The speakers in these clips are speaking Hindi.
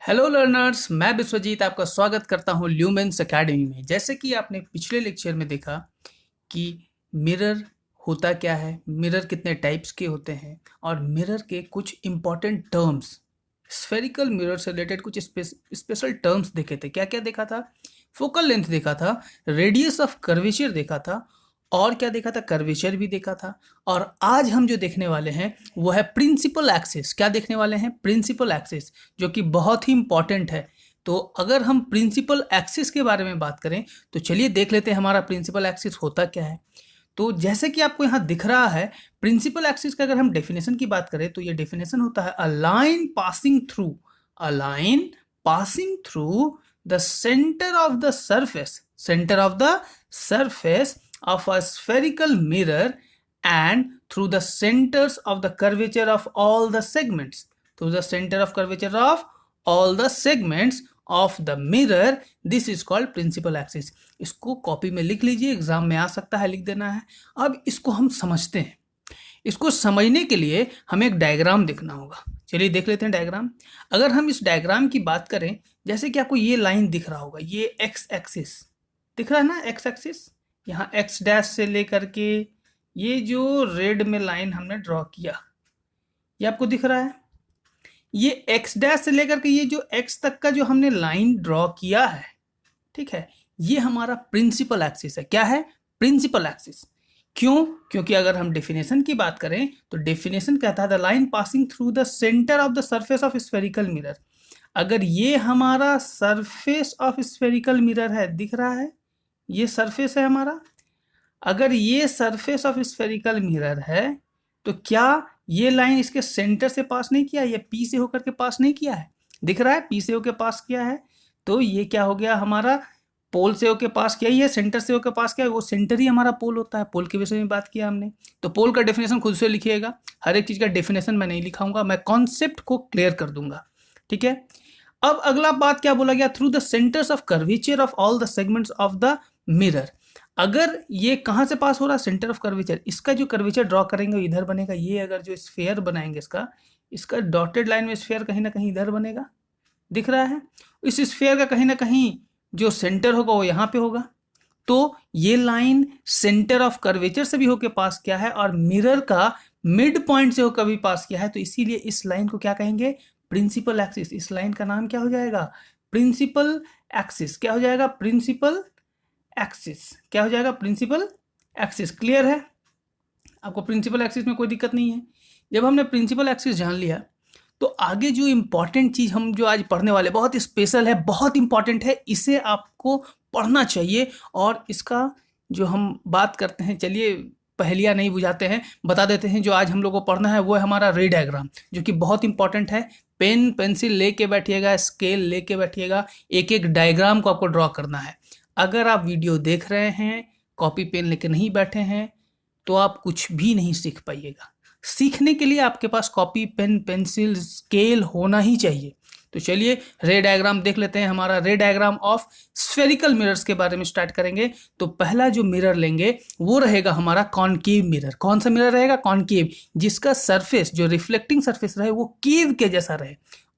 हेलो लर्नर्स, मैं विश्वजीत आपका स्वागत करता हूं ल्यूमेंस एकेडमी में। जैसे कि आपने पिछले लेक्चर में देखा कि मिरर होता क्या है, मिरर कितने टाइप्स के होते हैं और मिरर के कुछ इम्पॉर्टेंट टर्म्स, स्फेरिकल मिरर से रिलेटेड कुछ स्पेशल टर्म्स देखे थे। क्या क्या देखा था? फोकल लेंथ देखा था, रेडियस ऑफ कर्वेचर देखा था, और क्या देखा था? कर्वेचर भी देखा था। और आज हम जो देखने वाले हैं वो है प्रिंसिपल एक्सिस। क्या देखने वाले हैं? प्रिंसिपल एक्सिस, जो कि बहुत ही इंपॉर्टेंट है। तो अगर हम प्रिंसिपल एक्सिस के बारे में बात करें तो चलिए देख लेते हैं हमारा प्रिंसिपल एक्सिस होता क्या है। तो जैसे कि आपको यहाँ दिख रहा है, प्रिंसिपल एक्सिस का अगर हम डेफिनेशन की बात करें तो ये डेफिनेशन होता है a line passing through the centre of the surface of a spherical mirror and through the centers of the curvature of all the segments of the mirror. This is called principal axis. इसको कॉपी में लिख लीजिए, एग्जाम में आ सकता है, लिख देना है। अब इसको हम समझते हैं। इसको समझने के लिए हमें एक डायग्राम देखना होगा। चलिए देख लेते हैं डायग्राम। अगर हम इस डायग्राम की बात करें, जैसे कि आपको ये लाइन दिख रहा होगा, ये एक्स एक्सिस दिख रहा है ना, एक्स एक्सिस। यहाँ एक्स डैश से लेकर के ये जो रेड में लाइन हमने ड्रॉ किया, ये आपको दिख रहा है। ये एक्स डैश से लेकर के ये जो एक्स तक का जो हमने लाइन ड्रॉ किया है, ठीक है, ये हमारा प्रिंसिपल एक्सिस है। क्या है? Principal axis. क्यों? क्योंकि अगर हम डेफिनेशन की बात करें तो डेफिनेशन कहता है the line passing through the centre of the surface of spherical mirror. अगर ये हमारा सरफेस ऑफ स्फेरिकल मिरर है, दिख रहा है, ये सरफेस है हमारा। अगर ये सरफेस ऑफ स्फेरिकल मिरर है तो क्या ये लाइन इसके सेंटर से पास नहीं किया, ये पी से होकर के पास नहीं किया है? दिख रहा है, पी से होकर पास किया है। तो ये क्या हो गया हमारा? पोल से होकर पास किया ही है, सेंटर से होकर पास किया है। वो सेंटर ही हमारा पोल होता है। पोल के विषय में बात किया हमने, तो पोल का डेफिनेशन खुद से लिखिएगा। हर एक चीज का डेफिनेशन मैं नहीं लिखाऊंगा, मैं कॉन्सेप्ट को क्लियर कर दूंगा, ठीक है। अब अगला बात क्या बोला गया? Through the centres of curvature of all the segments of the mirror. अगर ये कहां से पास हो रहा है? Centre of curvature. इसका जो कर्वेचर ड्रॉ करेंगे इधर बनेगा। ये अगर जो स्फेयर बनाएंगे इसका डॉटेड लाइन में स्फेयर कहीं ना कहीं इधर बनेगा, दिख रहा है। इस स्फेयर का कहीं ना कहीं जो सेंटर होगा वो यहाँ पे होगा। तो ये लाइन सेंटर ऑफ कर्वेचर से भी होकर पास किया है और मिरर का मिड पॉइंट से होकर भी पास किया है। तो इसीलिए इस लाइन को क्या कहेंगे? Principal axis. इस लाइन का नाम क्या हो जाएगा? Principal axis. क्या हो जाएगा? Principal axis. क्या हो जाएगा? Principal axis. क्लियर है आपको? प्रिंसिपल एक्सिस में कोई दिक्कत नहीं है। जब हमने प्रिंसिपल एक्सिस जान लिया तो आगे जो इंपॉर्टेंट चीज हम जो आज पढ़ने वाले, बहुत स्पेशल है, बहुत इंपॉर्टेंट है, इसे आपको पढ़ना चाहिए। और इसका जो हम बात करते हैं, चलिए पहेलियां नहीं बुझाते हैं, बता देते हैं। जो आज हम लोग को पढ़ना है वो है हमारा रे डायग्राम, जो कि बहुत इंपॉर्टेंट है। पेन पेंसिल लेके बैठिएगा, स्केल लेके बैठिएगा, एक एक डायग्राम को आपको ड्रॉ करना है। अगर आप वीडियो देख रहे हैं, कॉपी पेन लेके नहीं बैठे हैं, तो आप कुछ भी नहीं सीख पाइएगा। सीखने के लिए आपके पास कॉपी पेन पेंसिल स्केल होना ही चाहिए। तो चलिए रे डायग्राम देख लेते हैं। हमारा रे डायग्राम ऑफ स्फेरिकल मिरर्स के बारे में स्टार्ट करेंगे। तो पहला जो मिरर लेंगे वो रहेगा हमारा कॉनकेव मिरर। कौन सा मिरर रहेगा? कॉनकेव, जिसका सरफेस, जो रिफ्लेक्टिंग सरफेस रहे वो केव के जैसा रहे,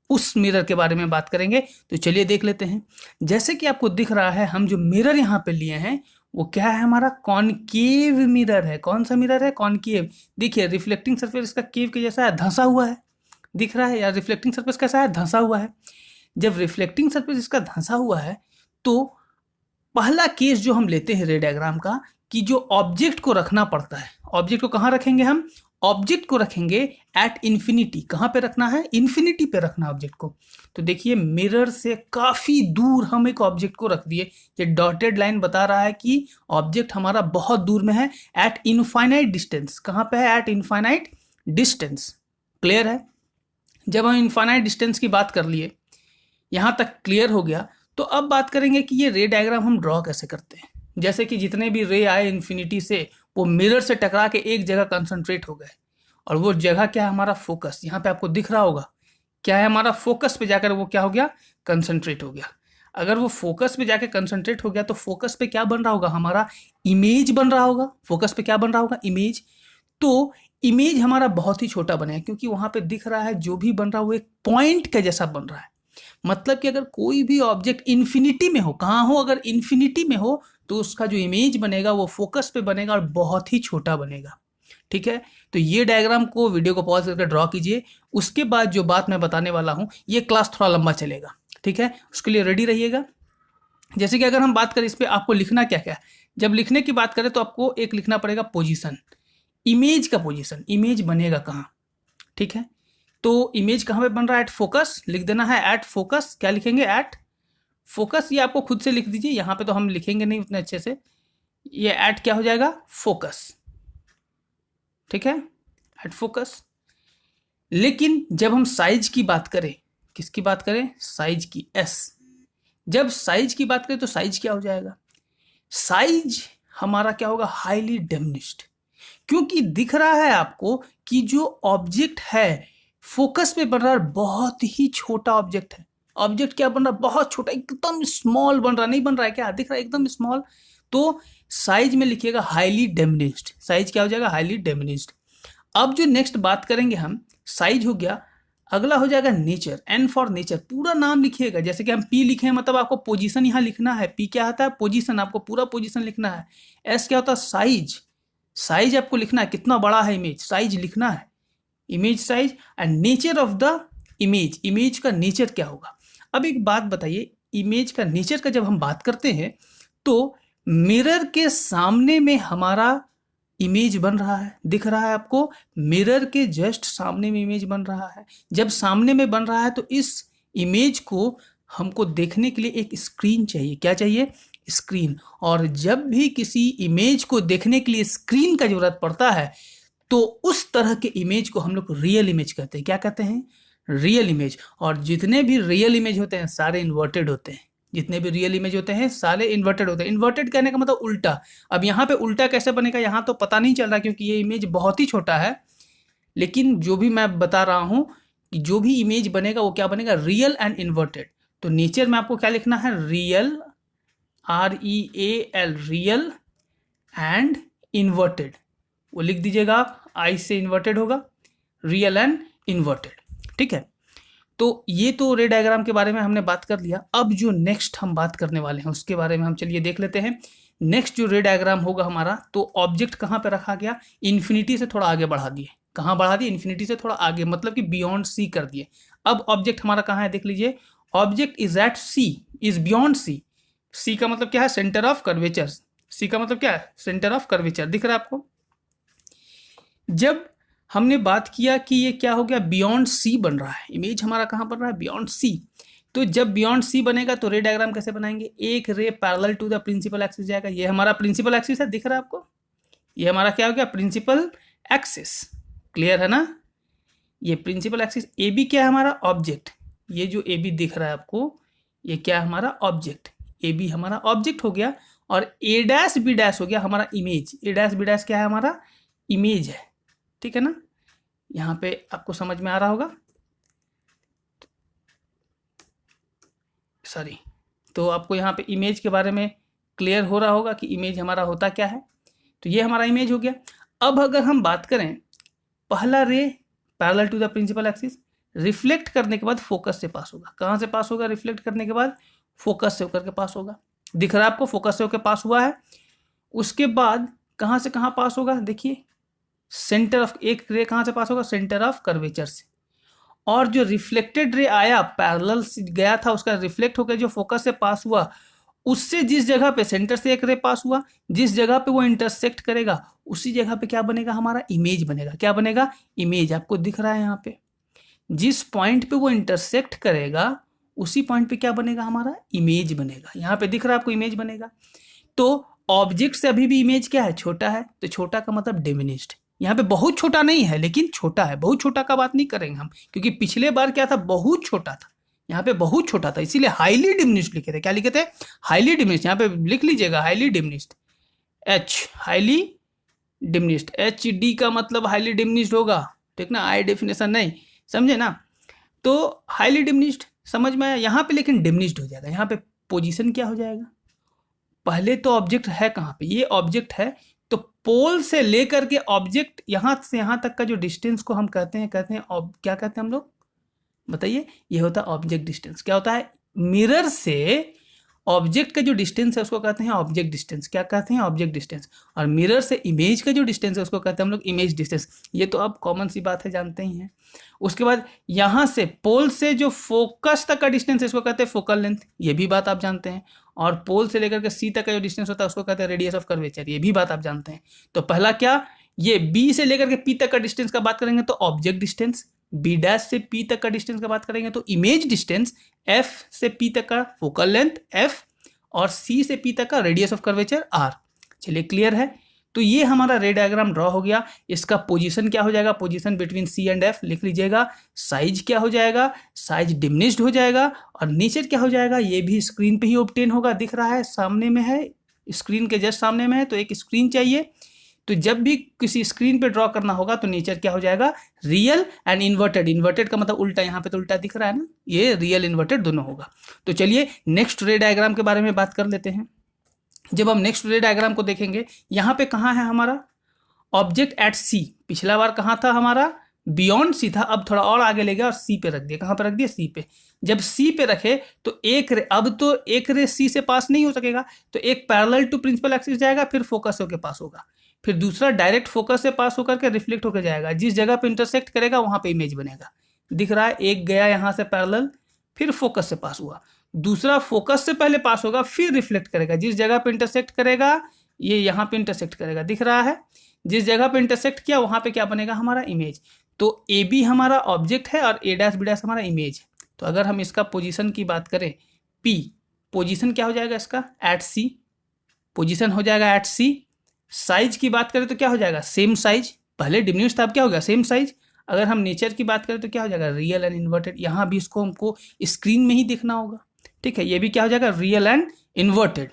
उस मिरर के बारे में बात करेंगे। तो चलिए देख लेते हैं। जैसे कि आपको दिख रहा है, हम जो मिरर यहाँ पे लिए हैं वो क्या है? हमारा कॉनकेव मिरर है। कौन सा मिरर है? कॉनकेव। देखिए रिफ्लेक्टिंग सरफेस इसका केव के जैसा है, धंसा हुआ है, दिख रहा है यार। रिफ्लेक्टिंग सरफेस कैसा है? धंसा हुआ है। जब रिफ्लेक्टिंग सरफेस इसका धंसा हुआ है तो पहला केस जो हम लेते हैं रे डायग्राम का, कि जो ऑब्जेक्ट को रखना पड़ता है, ऑब्जेक्ट को कहाँ रखेंगे हम? ऑब्जेक्ट को रखेंगे एट इन्फिनिटी। कहाँ पे रखना है? इन्फिनिटी पे रखना है ऑब्जेक्ट को। तो देखिए मिरर से काफी दूर हम एक ऑब्जेक्ट को रख दिए। ये डॉटेड लाइन बता रहा है कि ऑब्जेक्ट हमारा बहुत दूर में है, एट इनफाइनाइट डिस्टेंस। कहाँ पे है? Eight infinite distance. क्लियर है? जब हम इनफाइनाइट डिस्टेंस की बात कर लिए, यहां तक क्लियर हो गया, तो अब बात करेंगे कि ये रे डायग्राम हम ड्रॉ कैसे करते हैं। जैसे कि जितने भी रे आए इन्फिनिटी से, वो मिरर से टकरा के एक जगह कंसंट्रेट हो गए, और वो जगह क्या है? हमारा फोकस। यहाँ पे आपको दिख रहा होगा क्या है? हमारा फोकस पे जाकर वो क्या हो गया? कंसंट्रेट हो गया। अगर वो फोकस पे जाके कंसंट्रेट हो गया तो फोकस पे क्या बन रहा होगा? हमारा इमेज बन रहा होगा। फोकस पे क्या बन रहा होगा? इमेज। तो इमेज हमारा बहुत ही छोटा बना है, क्योंकि वहां पे दिख रहा है जो भी बन रहा है वो एक पॉइंट के जैसा बन रहा है। मतलब कि अगर कोई भी ऑब्जेक्ट इन्फिनिटी में हो, कहाँ हो, अगर इन्फिनिटी में हो तो उसका जो इमेज बनेगा वो फोकस पे बनेगा और बहुत ही छोटा बनेगा। ठीक है, तो ये डायग्राम को, वीडियो को पॉज करके ड्रॉ कीजिए। उसके बाद जो बात मैं बताने वाला हूँ, ये क्लास थोड़ा लंबा चलेगा। ठीक है, उसके लिए रेडी रहिएगा। जैसे कि अगर हम बात करें इस पर आपको लिखना क्या क्या है, जब लिखने की बात करें तो आपको एक लिखना पड़ेगा पोजीशन, इमेज का पोजीशन, इमेज बनेगा कहाँ। ठीक है, तो इमेज कहाँ पे बन रहा है, एट फोकस लिख देना है, एट फोकस। क्या लिखेंगे, एट फोकस। ये आपको खुद से लिख दीजिए, यहाँ पे तो हम लिखेंगे नहीं उतने अच्छे से। ये एट क्या हो जाएगा, फोकस। ठीक है, एट फोकस। लेकिन जब हम साइज की बात करें, किसकी बात करें, साइज की, एस। जब साइज की बात करें तो साइज क्या हो जाएगा, साइज हमारा क्या होगा, हाईली डिमिनिश्ड। क्योंकि दिख रहा है आपको कि जो ऑब्जेक्ट है फोकस पे बन रहा है, बहुत ही छोटा ऑब्जेक्ट है। ऑब्जेक्ट क्या बन रहा है, बहुत छोटा, एकदम स्मॉल बन रहा, नहीं बन रहा है क्या, दिख रहा है एकदम स्मॉल। तो साइज में लिखिएगा हाईली डिमिनिश्ड, साइज क्या हो जाएगा, हाईली डिमिनिश्ड। अब जो नेक्स्ट बात करेंगे हम, साइज हो गया, अगला हो जाएगा नेचर, एन फॉर नेचर। पूरा नाम लिखिएगा, जैसे कि हम पी लिखे हैं मतलब आपको पोजीशन यहाँ लिखना है। पी क्या होता है, पोजीशन, आपको पूरा पोजीशन लिखना है। एस क्या होता है, साइज, साइज आपको लिखना है, कितना बड़ा है इमेज, साइज लिखना है, image size. And nature of the image, image का नेचर क्या होगा। अब एक बात बताइए, इमेज का नेचर का जब हम बात करते हैं तो मिरर के सामने में हमारा इमेज बन रहा है, दिख रहा है आपको, मिरर के जस्ट सामने में इमेज बन रहा है। जब सामने में बन रहा है तो इस इमेज को हमको देखने के लिए एक स्क्रीन चाहिए। क्या चाहिए, स्क्रीन। और जब भी किसी इमेज को देखने के लिए स्क्रीन का जरूरत पड़ता है तो उस तरह के इमेज को हम लोग रियल इमेज कहते हैं। क्या कहते हैं, रियल इमेज। और जितने भी रियल इमेज होते हैं सारे इन्वर्टेड होते हैं, जितने भी रियल इमेज होते हैं सारे इन्वर्टेड होते हैं। इन्वर्टेड कहने का मतलब उल्टा। अब यहाँ पे उल्टा कैसे बनेगा, यहाँ तो पता नहीं चल रहा क्योंकि ये इमेज बहुत ही छोटा है। लेकिन जो भी मैं बता रहा हूँ कि जो भी इमेज बनेगा वो क्या बनेगा, रियल एंड इन्वर्टेड। तो नेचर में आपको क्या लिखना है, real, REAL, real and inverted. वो लिख दीजिएगा आप, आई से इन्वर्टेड होगा, रियल एंड इन्वर्टेड। ठीक है, तो ये तो रे डायग्राम के बारे में हमने बात कर लिया। अब जो नेक्स्ट हम बात करने वाले हैं उसके बारे में हम चलिए देख लेते हैं। नेक्स्ट जो रे डायग्राम होगा हमारा, तो ऑब्जेक्ट कहाँ पे रखा गया, इन्फिनिटी से थोड़ा आगे बढ़ा दिए। कहाँ बढ़ा दिए, इन्फिनिटी से थोड़ा आगे, मतलब कि बियॉन्ड सी कर दिए। अब ऑब्जेक्ट हमारा कहाँ है, देख लीजिए, object is at C, is beyond C. C का मतलब क्या है, सेंटर ऑफ कर्वेचर। सी का मतलब क्या है, सेंटर ऑफ कर्वेचर, दिख रहा है आपको। जब हमने बात किया कि ये क्या हो गया, बियॉन्ड सी बन रहा है, इमेज हमारा कहाँ बन रहा है, बियॉन्ड सी। तो जब बियॉन्ड सी बनेगा तो रे डायग्राम कैसे बनाएंगे, एक ray parallel to the principal axis जाएगा। ये हमारा प्रिंसिपल एक्सिस है, दिख रहा है आपको, ये हमारा क्या हो गया, प्रिंसिपल एक्सिस। क्लियर है ना, ये प्रिंसिपल एक्सिस। ए बी क्या है हमारा, ऑब्जेक्ट। ये जो ए बी दिख रहा है आपको, ये क्या है हमारा, ऑब्जेक्ट। ए बी हमारा ऑब्जेक्ट हो गया और ए डैश बी डैश हो गया हमारा इमेज। ए डैश बी डैश क्या है हमारा, इमेज है। ठीक है ना, यहाँ पे आपको समझ में आ रहा होगा, सॉरी। तो आपको यहाँ पे इमेज के बारे में क्लियर हो रहा होगा कि इमेज हमारा होता क्या है। तो ये हमारा इमेज हो गया। अब अगर हम बात करें, पहला ray parallel to the principal axis, reflect करने के बाद फोकस से पास होगा। कहाँ से पास होगा, रिफ्लेक्ट करने के बाद फोकस से होकर के पास होगा। दिख रहा है आपको, फोकस से होकर पास हुआ है। उसके बाद कहाँ से कहाँ पास होगा, देखिए, सेंटर ऑफ, एक रे कहाँ से पास होगा, सेंटर ऑफ कर्वेचर से। और जो रिफ्लेक्टेड रे आया, पैरेलल से गया था, उसका रिफ्लेक्ट होकर जो फोकस से पास हुआ, उससे जिस जगह पे सेंटर से एक रे पास हुआ, जिस जगह पे वो इंटरसेक्ट करेगा उसी जगह पे क्या बनेगा, हमारा इमेज बनेगा। क्या बनेगा, इमेज। आपको दिख रहा है यहाँ पे, जिस पॉइंट पे वो इंटरसेक्ट करेगा उसी पॉइंट पे क्या बनेगा, हमारा इमेज बनेगा। यहाँ पे दिख रहा है आपको, इमेज बनेगा। तो ऑब्जेक्ट से अभी भी इमेज क्या है, छोटा है। तो छोटा का मतलब डिमिनिश्ड। यहाँ पे बहुत छोटा नहीं है लेकिन छोटा है। बहुत छोटा का बात नहीं करेंगे हम, क्योंकि पिछले बार क्या था, बहुत छोटा था। यहाँ पे बहुत छोटा था, इसीलिए हाईली डिमिनिश्ड लिखे थे। क्या लिखे थे, हाईली डिमिनिश्ड। यहाँ पे लिख लीजिएगा, highly diminished, H, highly diminished. HD का मतलब हाईली डिमिनिश्ड होगा, ठीक ना, हाई डेफिनेशन नहीं, समझे ना। तो हाईली डिमिनिश्ड समझ में आया। यहाँ पे लेकिन डिमिनिश्ड हो जाएगा। यहाँ पे पोजीशन क्या हो जाएगा, पहले तो ऑब्जेक्ट है कहाँ पे, ये ऑब्जेक्ट है। तो पोल से लेकर के ऑब्जेक्ट यहाँ से यहाँ तक का जो डिस्टेंस को हम कहते हैं क्या कहते हैं हम लोग, बताइए, ये होता है ऑब्जेक्ट डिस्टेंस। क्या होता है? मिरर से ऑब्जेक्ट का जो डिस्टेंस है उसको कहते हैं ऑब्जेक्ट डिस्टेंस। क्या कहते हैं? Object distance. और मिरर से इमेज का जो डिस्टेंस है उसको कहते हैं हम लोग इमेज डिस्टेंस। ये तो अब कॉमन सी बात है, जानते ही हैं। उसके बाद यहाँ से पोल से जो फोकस तक का डिस्टेंस है इसको कहते हैं फोकल लेंथ, ये भी बात आप जानते हैं। और पोल से लेकर के सी तक का जो डिस्टेंस होता है उसको कहते हैं रेडियस ऑफ कर्वेचर, ये भी बात आप जानते हैं। तो पहला क्या, ये बी से लेकर के पी तक का डिस्टेंस का बात करेंगे तो ऑब्जेक्ट डिस्टेंस, बी डैश से पी तक का डिस्टेंस का बात करेंगे तो इमेज डिस्टेंस, एफ से पी तक का फोकल लेंथ एफ, और सी से पी तक का रेडियस ऑफ कर्वेचर आर। चलिए क्लियर है। तो ये हमारा रे डायग्राम ड्रॉ हो गया। इसका पोजीशन क्या हो जाएगा? Position between C and F लिख लीजिएगा। साइज क्या हो जाएगा? साइज डिमिनिश्ड हो जाएगा। और नेचर क्या हो जाएगा? ये भी स्क्रीन पे ही ऑब्टेन होगा। दिख रहा है, सामने में है, स्क्रीन के जस्ट सामने में है, तो एक स्क्रीन चाहिए। तो जब भी किसी स्क्रीन पे ड्रॉ करना होगा तो नेचर क्या हो जाएगा? Real and inverted. इन्वर्टेड का मतलब उल्टा, यहाँ पे तो उल्टा दिख रहा है ना, ये रियल इन्वर्टेड दोनों होगा। तो चलिए नेक्स्ट रे डायग्राम के बारे में बात कर लेते हैं। जब हम नेक्स्ट रे डायग्राम को देखेंगे, यहाँ पे कहाँ है हमारा ऑब्जेक्ट एट सी। पिछला बार कहाँ था हमारा? बियॉन्ड सी था। अब थोड़ा और आगे ले गया और सी पे रख दिया। कहाँ पे रख दिया? सी पे। जब सी पे रखे तो एक रे, अब तो एक रे सी से पास नहीं हो सकेगा, तो एक पैरेलल टू प्रिंसिपल एक्सिस जाएगा, फिर फोकस होकर पास होगा, फिर दूसरा डायरेक्ट फोकस से पास होकर के रिफ्लेक्ट होकर जाएगा। जिस जगह पे इंटरसेक्ट करेगा वहां पे इमेज बनेगा। दिख रहा है, एक गया यहाँ से पैरेलल, फिर फोकस से पास हुआ, दूसरा फोकस से पहले पास होगा, फिर रिफ्लेक्ट करेगा। जिस जगह पे इंटरसेक्ट करेगा ये यहाँ पे इंटरसेक्ट करेगा। दिख रहा है, जिस जगह पे इंटरसेक्ट किया वहां पे क्या बनेगा? हमारा इमेज। तो ए बी हमारा ऑब्जेक्ट है और ए डैश बी डैश हमारा इमेज है। तो अगर हम इसका पोजीशन की बात करें, पी पोजीशन क्या हो जाएगा इसका? एट सी। पोजीशन हो जाएगा एट सी। साइज की बात करें तो क्या हो जाएगा? Same size. पहले डिमिनिश था, अब क्या हो गया? Same size. अगर हम नेचर की बात करें तो क्या हो जाएगा? Real and inverted. यहाँ भी इसको हमको स्क्रीन में ही देखना होगा, ठीक है। ये भी क्या हो जाएगा? Real and inverted.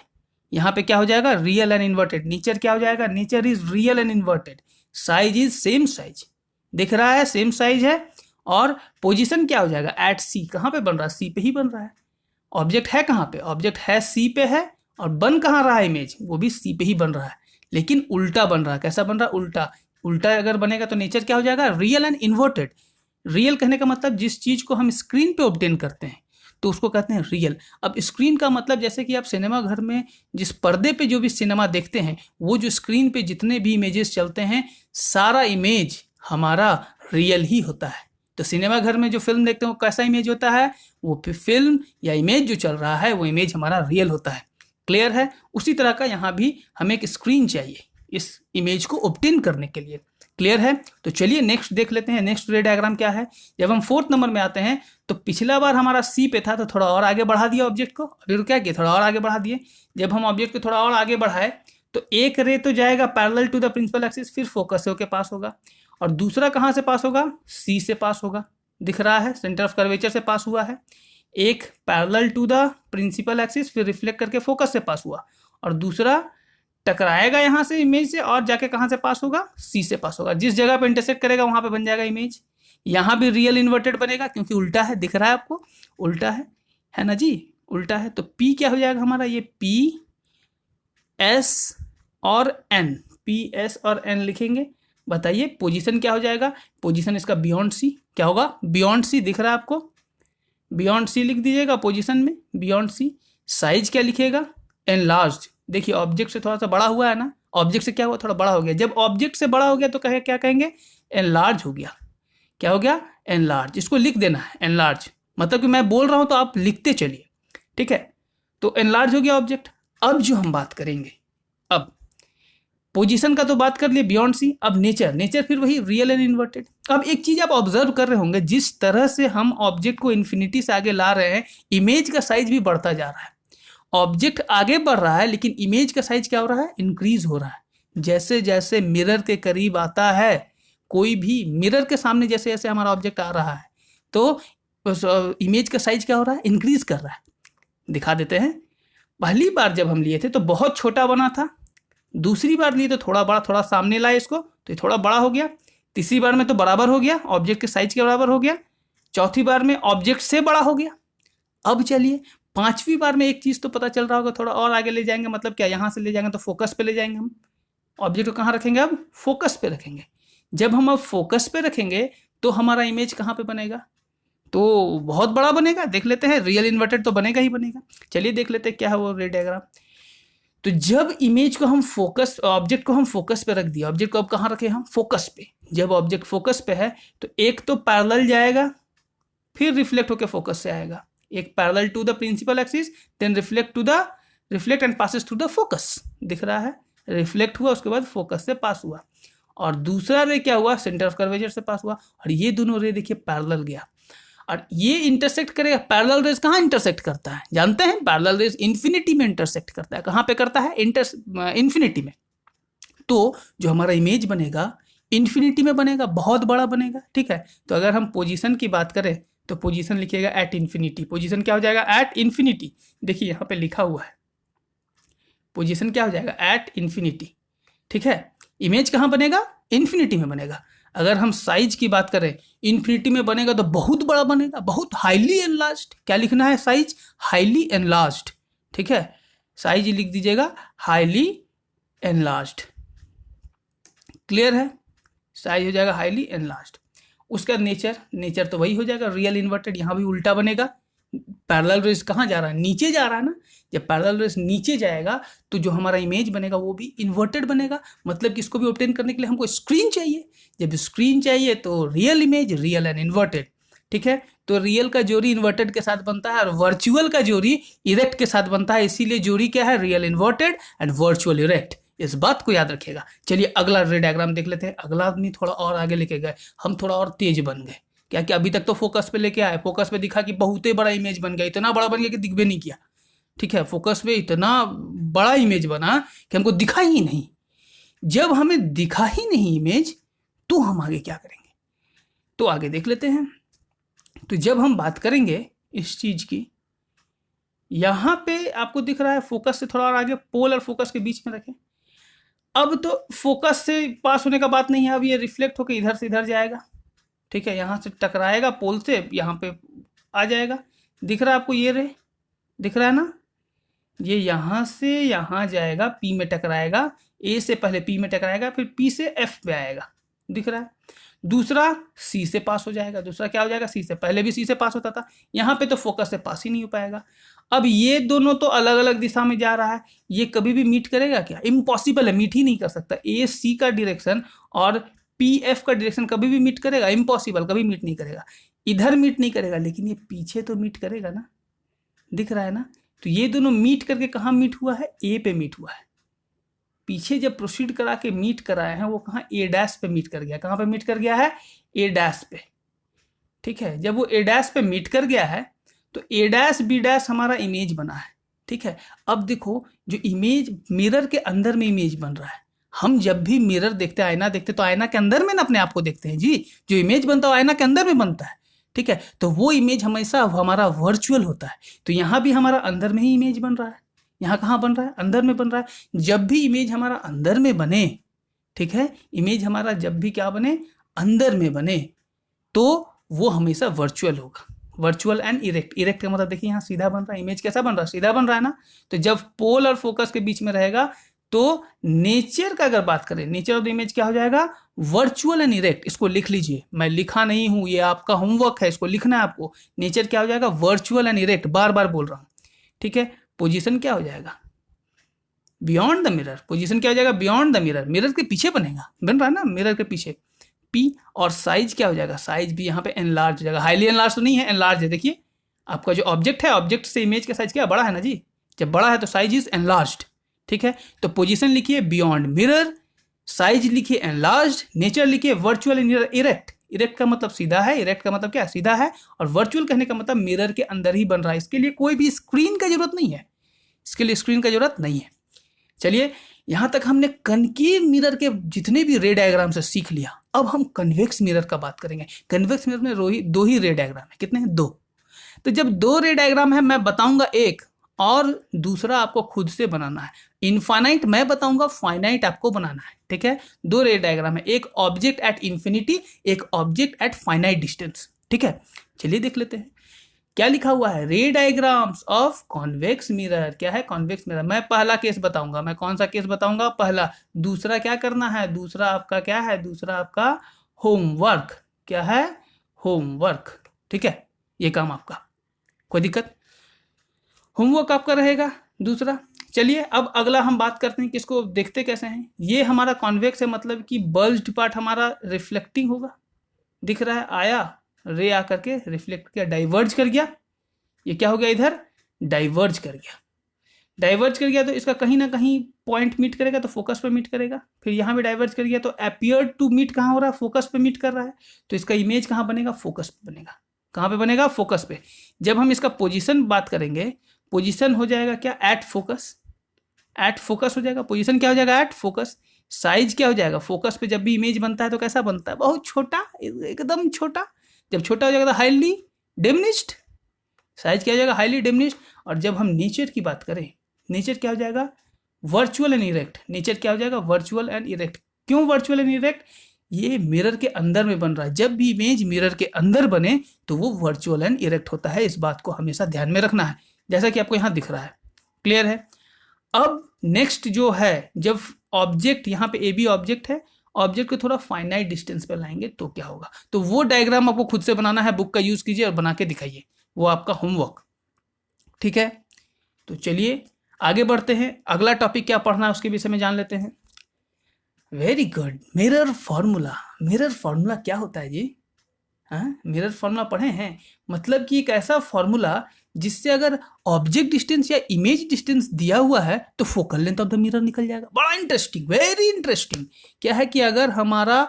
यहाँ पे क्या हो जाएगा? Real and inverted. नेचर क्या हो जाएगा? Nature is real and inverted. Size is same size. दिख रहा है, सेम साइज है। और पोजीशन क्या हो जाएगा? एट सी। कहाँ पे बन रहा है? सी पे ही बन रहा है। ऑब्जेक्ट है कहाँ पे? ऑब्जेक्ट है सी पे है। और बन कहाँ रहा है इमेज? वो भी सी पे ही बन रहा है, लेकिन उल्टा बन रहा है। कैसा बन रहा है? उल्टा। उल्टा अगर बनेगा तो नेचर क्या हो जाएगा? Real and inverted. रियल कहने का मतलब जिस चीज को हम स्क्रीन पे ऑब्टेन करते हैं तो उसको कहते हैं रियल। अब स्क्रीन का मतलब जैसे कि आप सिनेमा घर में जिस पर्दे पे जो भी सिनेमा देखते हैं, वो जो स्क्रीन पे जितने भी इमेजेस चलते हैं, सारा इमेज हमारा रियल ही होता है। तो सिनेमा घर में जो फिल्म देखते हैं वो कैसा इमेज होता है? वो फिल्म या इमेज जो चल रहा है वो इमेज हमारा रियल होता है। क्लियर है? उसी तरह का यहाँ भी हमें एक स्क्रीन चाहिए इस इमेज को ऑब्टेन करने के लिए। क्लियर है? तो चलिए नेक्स्ट देख लेते हैं। नेक्स्ट रे डायग्राम क्या है? जब हम 4th नंबर में आते हैं तो पिछला बार हमारा सी पे था तो थोड़ा और आगे बढ़ा दिया ऑब्जेक्ट को। अभी क्या किया? थोड़ा और आगे बढ़ा दिए। जब हम ऑब्जेक्ट को थोड़ा और आगे बढ़ाए तो एक रे तो जाएगा parallel to the principal axis, फिर फोकस से होकर पास होगा। और दूसरा कहाँ से पास होगा? सी से पास होगा। दिख रहा है, सेंटर ऑफ कर्वेचर से पास हुआ है। एक parallel to the principal axis, फिर रिफ्लेक्ट करके फोकस से पास हुआ। और दूसरा टकराएगा यहाँ से इमेज से और जाके कहाँ से पास होगा? सी से पास होगा। जिस जगह पे इंटरसेक्ट करेगा वहां पे बन जाएगा इमेज। यहाँ भी रियल इन्वर्टेड बनेगा क्योंकि उल्टा है। दिख रहा है आपको? उल्टा है ना जी? उल्टा है। तो पी क्या हो जाएगा हमारा? ये पी एस और एन, पी एस और एन लिखेंगे। बताइए पोजीशन क्या हो जाएगा? पोजीशन इसका बियॉन्ड सी। क्या होगा? Beyond C. दिख रहा है आपको? बियॉन्ड सी लिख दीजिएगा पोजीशन में, बियॉन्ड सी। साइज क्या लिखेगा? एनलार्ज्ड। देखिए ऑब्जेक्ट से थोड़ा सा बड़ा हुआ है ना, ऑब्जेक्ट से क्या हुआ? थोड़ा बड़ा हो गया। जब ऑब्जेक्ट से बड़ा हो गया तो क्या कहेंगे? एनलार्ज हो गया। क्या हो गया? एनलार्ज। इसको लिख देना है, एनलार्ज। मतलब कि मैं बोल रहा हूं तो आप लिखते चलिए, ठीक है। तो एनलार्ज हो गया ऑब्जेक्ट। अब जो हम बात करेंगे, अब पोजीशन का तो बात कर लिए, बियॉन्ड सी। अब नेचर फिर वही रियल एंड इन्वर्टेड। अब एक चीज आप ऑब्जर्व कर रहे होंगे, जिस तरह से हम ऑब्जेक्ट को इन्फिनिटी से आगे ला रहे हैं, इमेज का साइज भी बढ़ता जा रहा है। ऑब्जेक्ट आगे बढ़ रहा है लेकिन इमेज का साइज क्या हो रहा है? इंक्रीज हो रहा है। जैसे जैसे मिरर के करीब आता है, कोई भी मिरर के सामने जैसे जैसे हमारा ऑब्जेक्ट आ रहा है तो इमेज का साइज क्या हो रहा है? इंक्रीज कर रहा है। दिखा देते हैं। पहली बार जब हम लिए थे तो बहुत छोटा बना था, दूसरी बार लिए तो थोड़ा बड़ा, थोड़ा सामने लाए इसको तो ये थोड़ा बड़ा हो गया, तीसरी बार में तो बराबर हो गया, ऑब्जेक्ट के साइज के बराबर हो गया, चौथी बार में ऑब्जेक्ट से बड़ा हो गया। अब चलिए 5वीं बार में एक चीज तो पता चल रहा होगा, थोड़ा और आगे ले जाएंगे। मतलब क्या? यहाँ से ले जाएंगे तो फोकस पे ले जाएंगे हम। ऑब्जेक्ट को कहाँ रखेंगे? अब फोकस पे रखेंगे। जब हम अब फोकस पे रखेंगे तो हमारा इमेज कहाँ पे बनेगा? तो बहुत बड़ा बनेगा। देख लेते हैं, रियल इन्वर्टेड तो बनेगा ही बनेगा। चलिए देख लेते हैं क्या है वो रे डायग्राम। तो जब इमेज को हम फोकस, ऑब्जेक्ट को हम फोकस पे रख दिया, ऑब्जेक्ट को अब कहाँ रखे हम, फोकस पे। जब ऑब्जेक्ट फोकस पे है तो एक तो पैरेलल जाएगा, फिर रिफ्लेक्ट होकर फोकस से आएगा। एक parallel to the principal axis, then reflect and passes through the focus. दिख रहा है, रिफ्लेक्ट हुआ, उसके बाद फोकस से पास हुआ। और दूसरा रे क्या हुआ, सेंटर ऑफ कर्वेचर से पास हुआ। और ये दोनों रे देखिए पैरेलल गया, और ये इंटरसेक्ट करेगा। पैरेलल रेज कहाँ इंटरसेक्ट करता है जानते हैं, पैरेलल रेज इन्फिनिटी में इंटरसेक्ट करता है। कहाँ पे करता है, इन्फिनिटी में। तो जो हमारा इमेज बनेगा इन्फिनिटी में बनेगा, बहुत बड़ा बनेगा। ठीक है, तो अगर हम पोजीशन की बात करें तो पोजीशन लिखिएगा एट इन्फिनिटी। पोजीशन क्या हो जाएगा, एट इन्फिनिटी। देखिए यहाँ पे लिखा हुआ है, पोजीशन क्या हो जाएगा, एट इन्फिनिटी। ठीक है, इमेज कहाँ बनेगा, इन्फिनिटी में बनेगा। अगर हम साइज की बात करें, इन्फिनिटी में बनेगा तो बहुत बड़ा बनेगा, बहुत हाईली एनलार्ज्ड। क्या लिखना है, साइज हाईली एनलार्ज्ड। ठीक है, साइज लिख दीजिएगा हाईली एनलार्ज्ड। क्लियर है, साइज हो जाएगा हाईली एनलार्ज्ड। उसका नेचर तो वही हो जाएगा, रियल इन्वर्टेड। यहाँ भी उल्टा बनेगा, पैरेलल रेस कहाँ जा रहा है, नीचे जा रहा है ना। जब पैरेलल रेस नीचे जाएगा तो जो हमारा इमेज बनेगा वो भी इन्वर्टेड बनेगा। मतलब कि इसको भी ऑब्टेन करने के लिए हमको स्क्रीन चाहिए। जब स्क्रीन चाहिए तो real image, real and inverted. ठीक है, तो रियल का जोड़ी इन्वर्टेड के साथ बनता है और वर्चुअल का जोड़ी इरेक्ट के साथ बनता है। इसीलिए जोड़ी क्या है, real inverted and virtual erect. इस बात को याद रखिएगा। चलिए अगला रे डायग्राम देख लेते हैं। अगला आदमी थोड़ा और आगे लेके गए, हम थोड़ा और तेज बन गए। क्या कि अभी तक तो फोकस पे लेके आए, फोकस पे दिखा कि बहुत ही बड़ा इमेज बन गया, इतना बड़ा बन गया कि दिख भी नहीं किया। ठीक है, फोकस पे इतना बड़ा इमेज बना कि हमको दिखा ही नहीं। जब हमें दिखा ही नहीं इमेज तो हम आगे क्या करेंगे, तो आगे देख लेते हैं। तो जब हम बात करेंगे इस चीज की, यहां पे आपको दिख रहा है फोकस से थोड़ा और आगे, पोल और फोकस के बीच में रखें। अब तो फोकस से पास होने का बात नहीं है, अब ये रिफ्लेक्ट होकर इधर से इधर जाएगा। ठीक है, यहाँ से टकराएगा पोल से, यहाँ पे आ जाएगा। दिख रहा है आपको ये रे, दिख रहा है ना, ये यहाँ से यहाँ जाएगा, पी में टकराएगा, ए से पहले पी में टकराएगा, फिर पी से एफ पे आएगा। दिख रहा है। दूसरा सी से पास हो जाएगा। दूसरा क्या हो जाएगा, सी से। पहले भी सी से पास होता था, यहाँ पे तो फोकस से पास ही नहीं हो पाएगा। अब ये दोनों तो अलग अलग दिशा में जा रहा है, ये कभी भी मीट करेगा क्या, इम्पॉसिबल है, मीट ही नहीं कर सकता। ए सी का डायरेक्शन और पी एफ का डायरेक्शन कभी भी मीट करेगा, इम्पॉसिबल, कभी मीट नहीं करेगा। इधर मीट नहीं करेगा, लेकिन ये पीछे तो मीट करेगा ना। दिख रहा है ना, तो ये दोनों मीट करके कहाँ मीट हुआ है, ए पे मीट हुआ है। पीछे जब प्रोसीड करा के मीट कराए हैं वो कहाँ, ए डैश पे मीट कर गया। कहाँ पे मीट कर गया है, ए डैश पे। ठीक है, जब वो ए डैश पे मीट कर गया है तो ए डैश बी डैश हमारा इमेज बना है। ठीक है, अब देखो जो इमेज मिरर के अंदर में इमेज बन रहा है। हम जब भी मिरर देखते हैं, आईना देखते, तो आईना के अंदर में ना अपने आप को देखते हैं जी। जो इमेज बनता है आईना के अंदर में बनता है। ठीक है, तो वो इमेज हमेशा हमारा वर्चुअल होता है। तो यहाँ भी हमारा अंदर में ही इमेज बन रहा है। यहाँ कहाँ बन रहा है, अंदर में बन रहा है। जब भी इमेज हमारा अंदर में बने, ठीक है, इमेज हमारा जब भी क्या बने, अंदर में बने, तो वो हमेशा वर्चुअल होगा। Virtual and erect. इरेक्ट का मतलब देखिए यहाँ सीधा बन रहा है, इमेज कैसा बन रहा है, सीधा बन रहा है ना। तो जब पोल और फोकस के बीच में रहेगा तो नेचर का अगर बात करें, नेचर ऑफ द इमेज क्या हो जाएगा, वर्चुअल एंड इरेक्ट। इसको लिख लीजिए, मैं लिखा नहीं हूं, ये आपका होमवर्क है, इसको लिखना है आपको। नेचर क्या हो जाएगा, वर्चुअल एंड इरेक्ट, बार बार बोल रहा हूं। ठीक है, पोजीशन क्या हो जाएगा, बियॉन्ड द मिरर। पोजीशन क्या हो जाएगा, बियॉन्ड द मिरर, मिरर के पीछे बनेगा, बन रहा है ना, मिरर के पीछे। पी और साइज क्या हो जाएगा, साइज भी यहाँ पे एनलार्ज हो जाएगा। हाईली एनलार्ज तो नहीं है, एनलार्ज है। देखिए आपका जो ऑब्जेक्ट है, ऑब्जेक्ट से इमेज का साइज क्या बड़ा है ना जी। जब बड़ा है तो साइज इज एनलार्ज्ड। ठीक है, तो पोजीशन लिखिए बियॉन्ड मिरर, साइज लिखिए एनलार्ज्ड, नेचर लिखिए वर्चुअल इरेक्ट। इरेक्ट का मतलब सीधा है, इरेक्ट का मतलब क्या, सीधा है। और वर्चुअल कहने का मतलब मिरर के अंदर ही बन रहा है। इसके लिए कोई भी स्क्रीन का जरूरत नहीं है, इसके लिए स्क्रीन का जरूरत नहीं है। चलिए यहां तक हमने कनकेव मिरर के जितने भी रे डायग्राम से सीख लिया। अब हम कन्वेक्स मिरर का बात करेंगे। कन्वेक्स मिरर में दो ही रे डायग्राम है। कितने हैं, दो। तो जब दो रे डायग्राम है, मैं बताऊंगा एक और दूसरा आपको खुद से बनाना है। इनफाइनाइट मैं बताऊंगा, फाइनाइट आपको बनाना है। ठीक है, दो रे डायग्राम है, एक ऑब्जेक्ट एट इंफिनिटी, एक ऑब्जेक्ट एट फाइनाइट डिस्टेंस। ठीक है, चलिए देख लेते हैं क्या लिखा हुआ है। रे डायग्राम्स ऑफ कॉन्वेक्स मिरर। क्या है, कॉन्वेक्स मिरर। मैं पहला केस बताऊंगा। मैं कौन सा केस बताऊंगा, पहला। दूसरा क्या करना है, दूसरा आपका क्या है, दूसरा आपका होमवर्क। क्या है, होमवर्क। ठीक है, ये काम आपका, कोई दिक्कत? होमवर्क आपका रहेगा दूसरा। चलिए अब अगला हम बात करते हैं कि इसको देखते कैसे हैं। ये हमारा कॉन्वेक्स है, मतलब कि बल्ज्ड पार्ट हमारा रिफ्लेक्टिंग होगा, दिख रहा है, आया रे आकर के रिफ्लेक्ट किया, डाइवर्ज कर गया, ये क्या हो गया इधर, डाइवर्ज कर गया। डाइवर्ज कर गया तो इसका कहीं ना कहीं पॉइंट मीट करेगा तो फोकस पे मीट करेगा, फिर यहाँ भी डाइवर्ज कर गया तो अपियर टू मीट कहाँ हो रहा है, फोकस पे मीट कर रहा है, तो इसका इमेज कहाँ बनेगा, फोकस पे बनेगा। कहाँ पे बनेगा, फोकस पे। जब हम इसका पोजीशन बात करेंगे, पोजीशन हो जाएगा क्या, एट फोकस, एट फोकस हो जाएगा, पोजीशन क्या हो जाएगा, एट फोकस। साइज क्या हो जाएगा, फोकस पे जब भी इमेज बनता है तो कैसा बनता है, बहुत छोटा, एकदम छोटा। जब छोटा हो जाएगा तो हाईली डिमिनिश्ड, साइज क्या हो जाएगा, हाईली डिमिनिश्ड। और जब हम नेचर की बात करें, नेचर क्या हो जाएगा, वर्चुअल एंड इरेक्ट। नेचर क्या हो जाएगा, वर्चुअल एंड इरेक्ट। क्यों वर्चुअल एंड इरेक्ट, ये मिरर के अंदर में बन रहा है, जब भी इमेज मिरर के अंदर बने तो वो वर्चुअल एंड इरेक्ट होता है। इस बात को हमेशा ध्यान में रखना है, जैसा कि आपको यहाँ दिख रहा है, क्लियर है। अब नेक्स्ट जो है, जब ऑब्जेक्ट यहाँ पे ए बी ऑब्जेक्ट है, ऑब्जेक्ट को थोड़ा फाइनाइट डिस्टेंस पे लाएंगे तो क्या होगा, तो वो डायग्राम आपको खुद से बनाना है, बुक का यूज कीजिए और बना के दिखाइए, वो आपका होमवर्क, ठीक है। तो चलिए आगे बढ़ते हैं, अगला टॉपिक क्या पढ़ना है उसके विषय में जान लेते हैं। Very good, mirror formula. Mirror formula क्या होता है जी, हाँ मिरर फॉर्मूला पढ़े हैं, मतलब कि एक ऐसा फॉर्मूला जिससे अगर ऑब्जेक्ट डिस्टेंस या इमेज डिस्टेंस दिया हुआ है तो focal length of the mirror निकल जाएगा। बड़ा इंटरेस्टिंग, वेरी इंटरेस्टिंग। क्या है कि अगर हमारा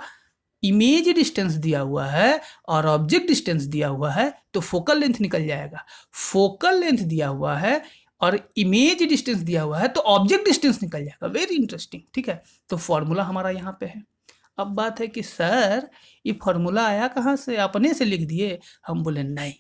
इमेज डिस्टेंस दिया हुआ है और ऑब्जेक्ट डिस्टेंस दिया हुआ है तो फोकल लेंथ निकल जाएगा। फोकल लेंथ दिया हुआ है और इमेज डिस्टेंस दिया हुआ है तो ऑब्जेक्ट डिस्टेंस निकल जाएगा। वेरी इंटरेस्टिंग, ठीक है। तो फॉर्मूला हमारा यहाँ पे है। अब बात है कि सर ये फॉर्मूला आया कहाँ से, अपने से लिख दिए? हम बोले नहीं,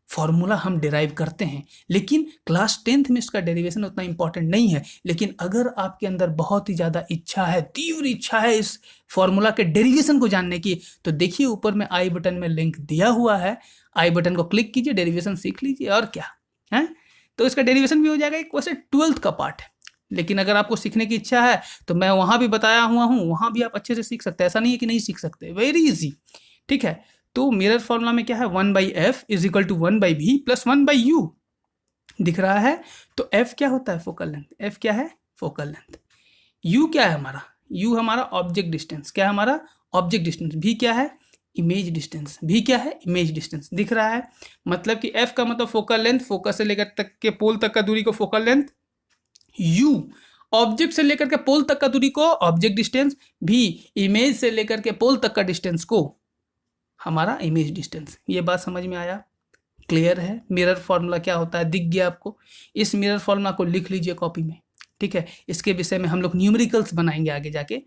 फॉर्मूला हम डिराइव करते हैं, लेकिन क्लास 10th में इसका डेरिवेशन उतना इंपॉर्टेंट नहीं है। लेकिन अगर आपके अंदर बहुत ही ज़्यादा इच्छा है, तीव्र इच्छा है इस फॉर्मूला के डेरिवेशन को जानने की, तो देखिए ऊपर में आई बटन में लिंक दिया हुआ है, आई बटन को क्लिक कीजिए, डेरिवेशन सीख लीजिए, और क्या है। तो इसका डेरिवेशन भी हो जाएगा, एक वैसे 12th का पार्ट है, लेकिन अगर आपको सीखने की इच्छा है तो मैं वहाँ भी बताया हुआ हूँ, वहाँ भी आप अच्छे से सीख सकते हैं, ऐसा नहीं है कि नहीं सीख सकते, वेरी इजी, ठीक है। तो मिरर फॉर्मूला में क्या है, 1/f is equal to 1/v plus 1/u दिख रहा है। तो f क्या होता है, फोकल लेंथ, f क्या है, फोकल लेंथ। u क्या है हमारा, u हमारा ऑब्जेक्ट डिस्टेंस, क्या है हमारा ऑब्जेक्ट डिस्टेंस। v क्या है, इमेज डिस्टेंस, v क्या है, इमेज डिस्टेंस दिख रहा है। मतलब कि f का मतलब फोकल लेंथ, फोकस से लेकर तक के पोल तक का दूरी को फोकल लेंथ। u ऑब्जेक्ट से लेकर के पोल तक का दूरी को ऑब्जेक्ट डिस्टेंस। v इमेज से लेकर के पोल तक का डिस्टेंस को हमारा इमेज डिस्टेंस। ये बात समझ में आया, क्लियर है। मिरर फॉर्मूला क्या होता है दिख गया आपको। इस मिरर फॉर्मूला को लिख लीजिए कॉपी में, ठीक है। इसके विषय में हम लोग न्यूमेरिकल्स बनाएंगे आगे जाके।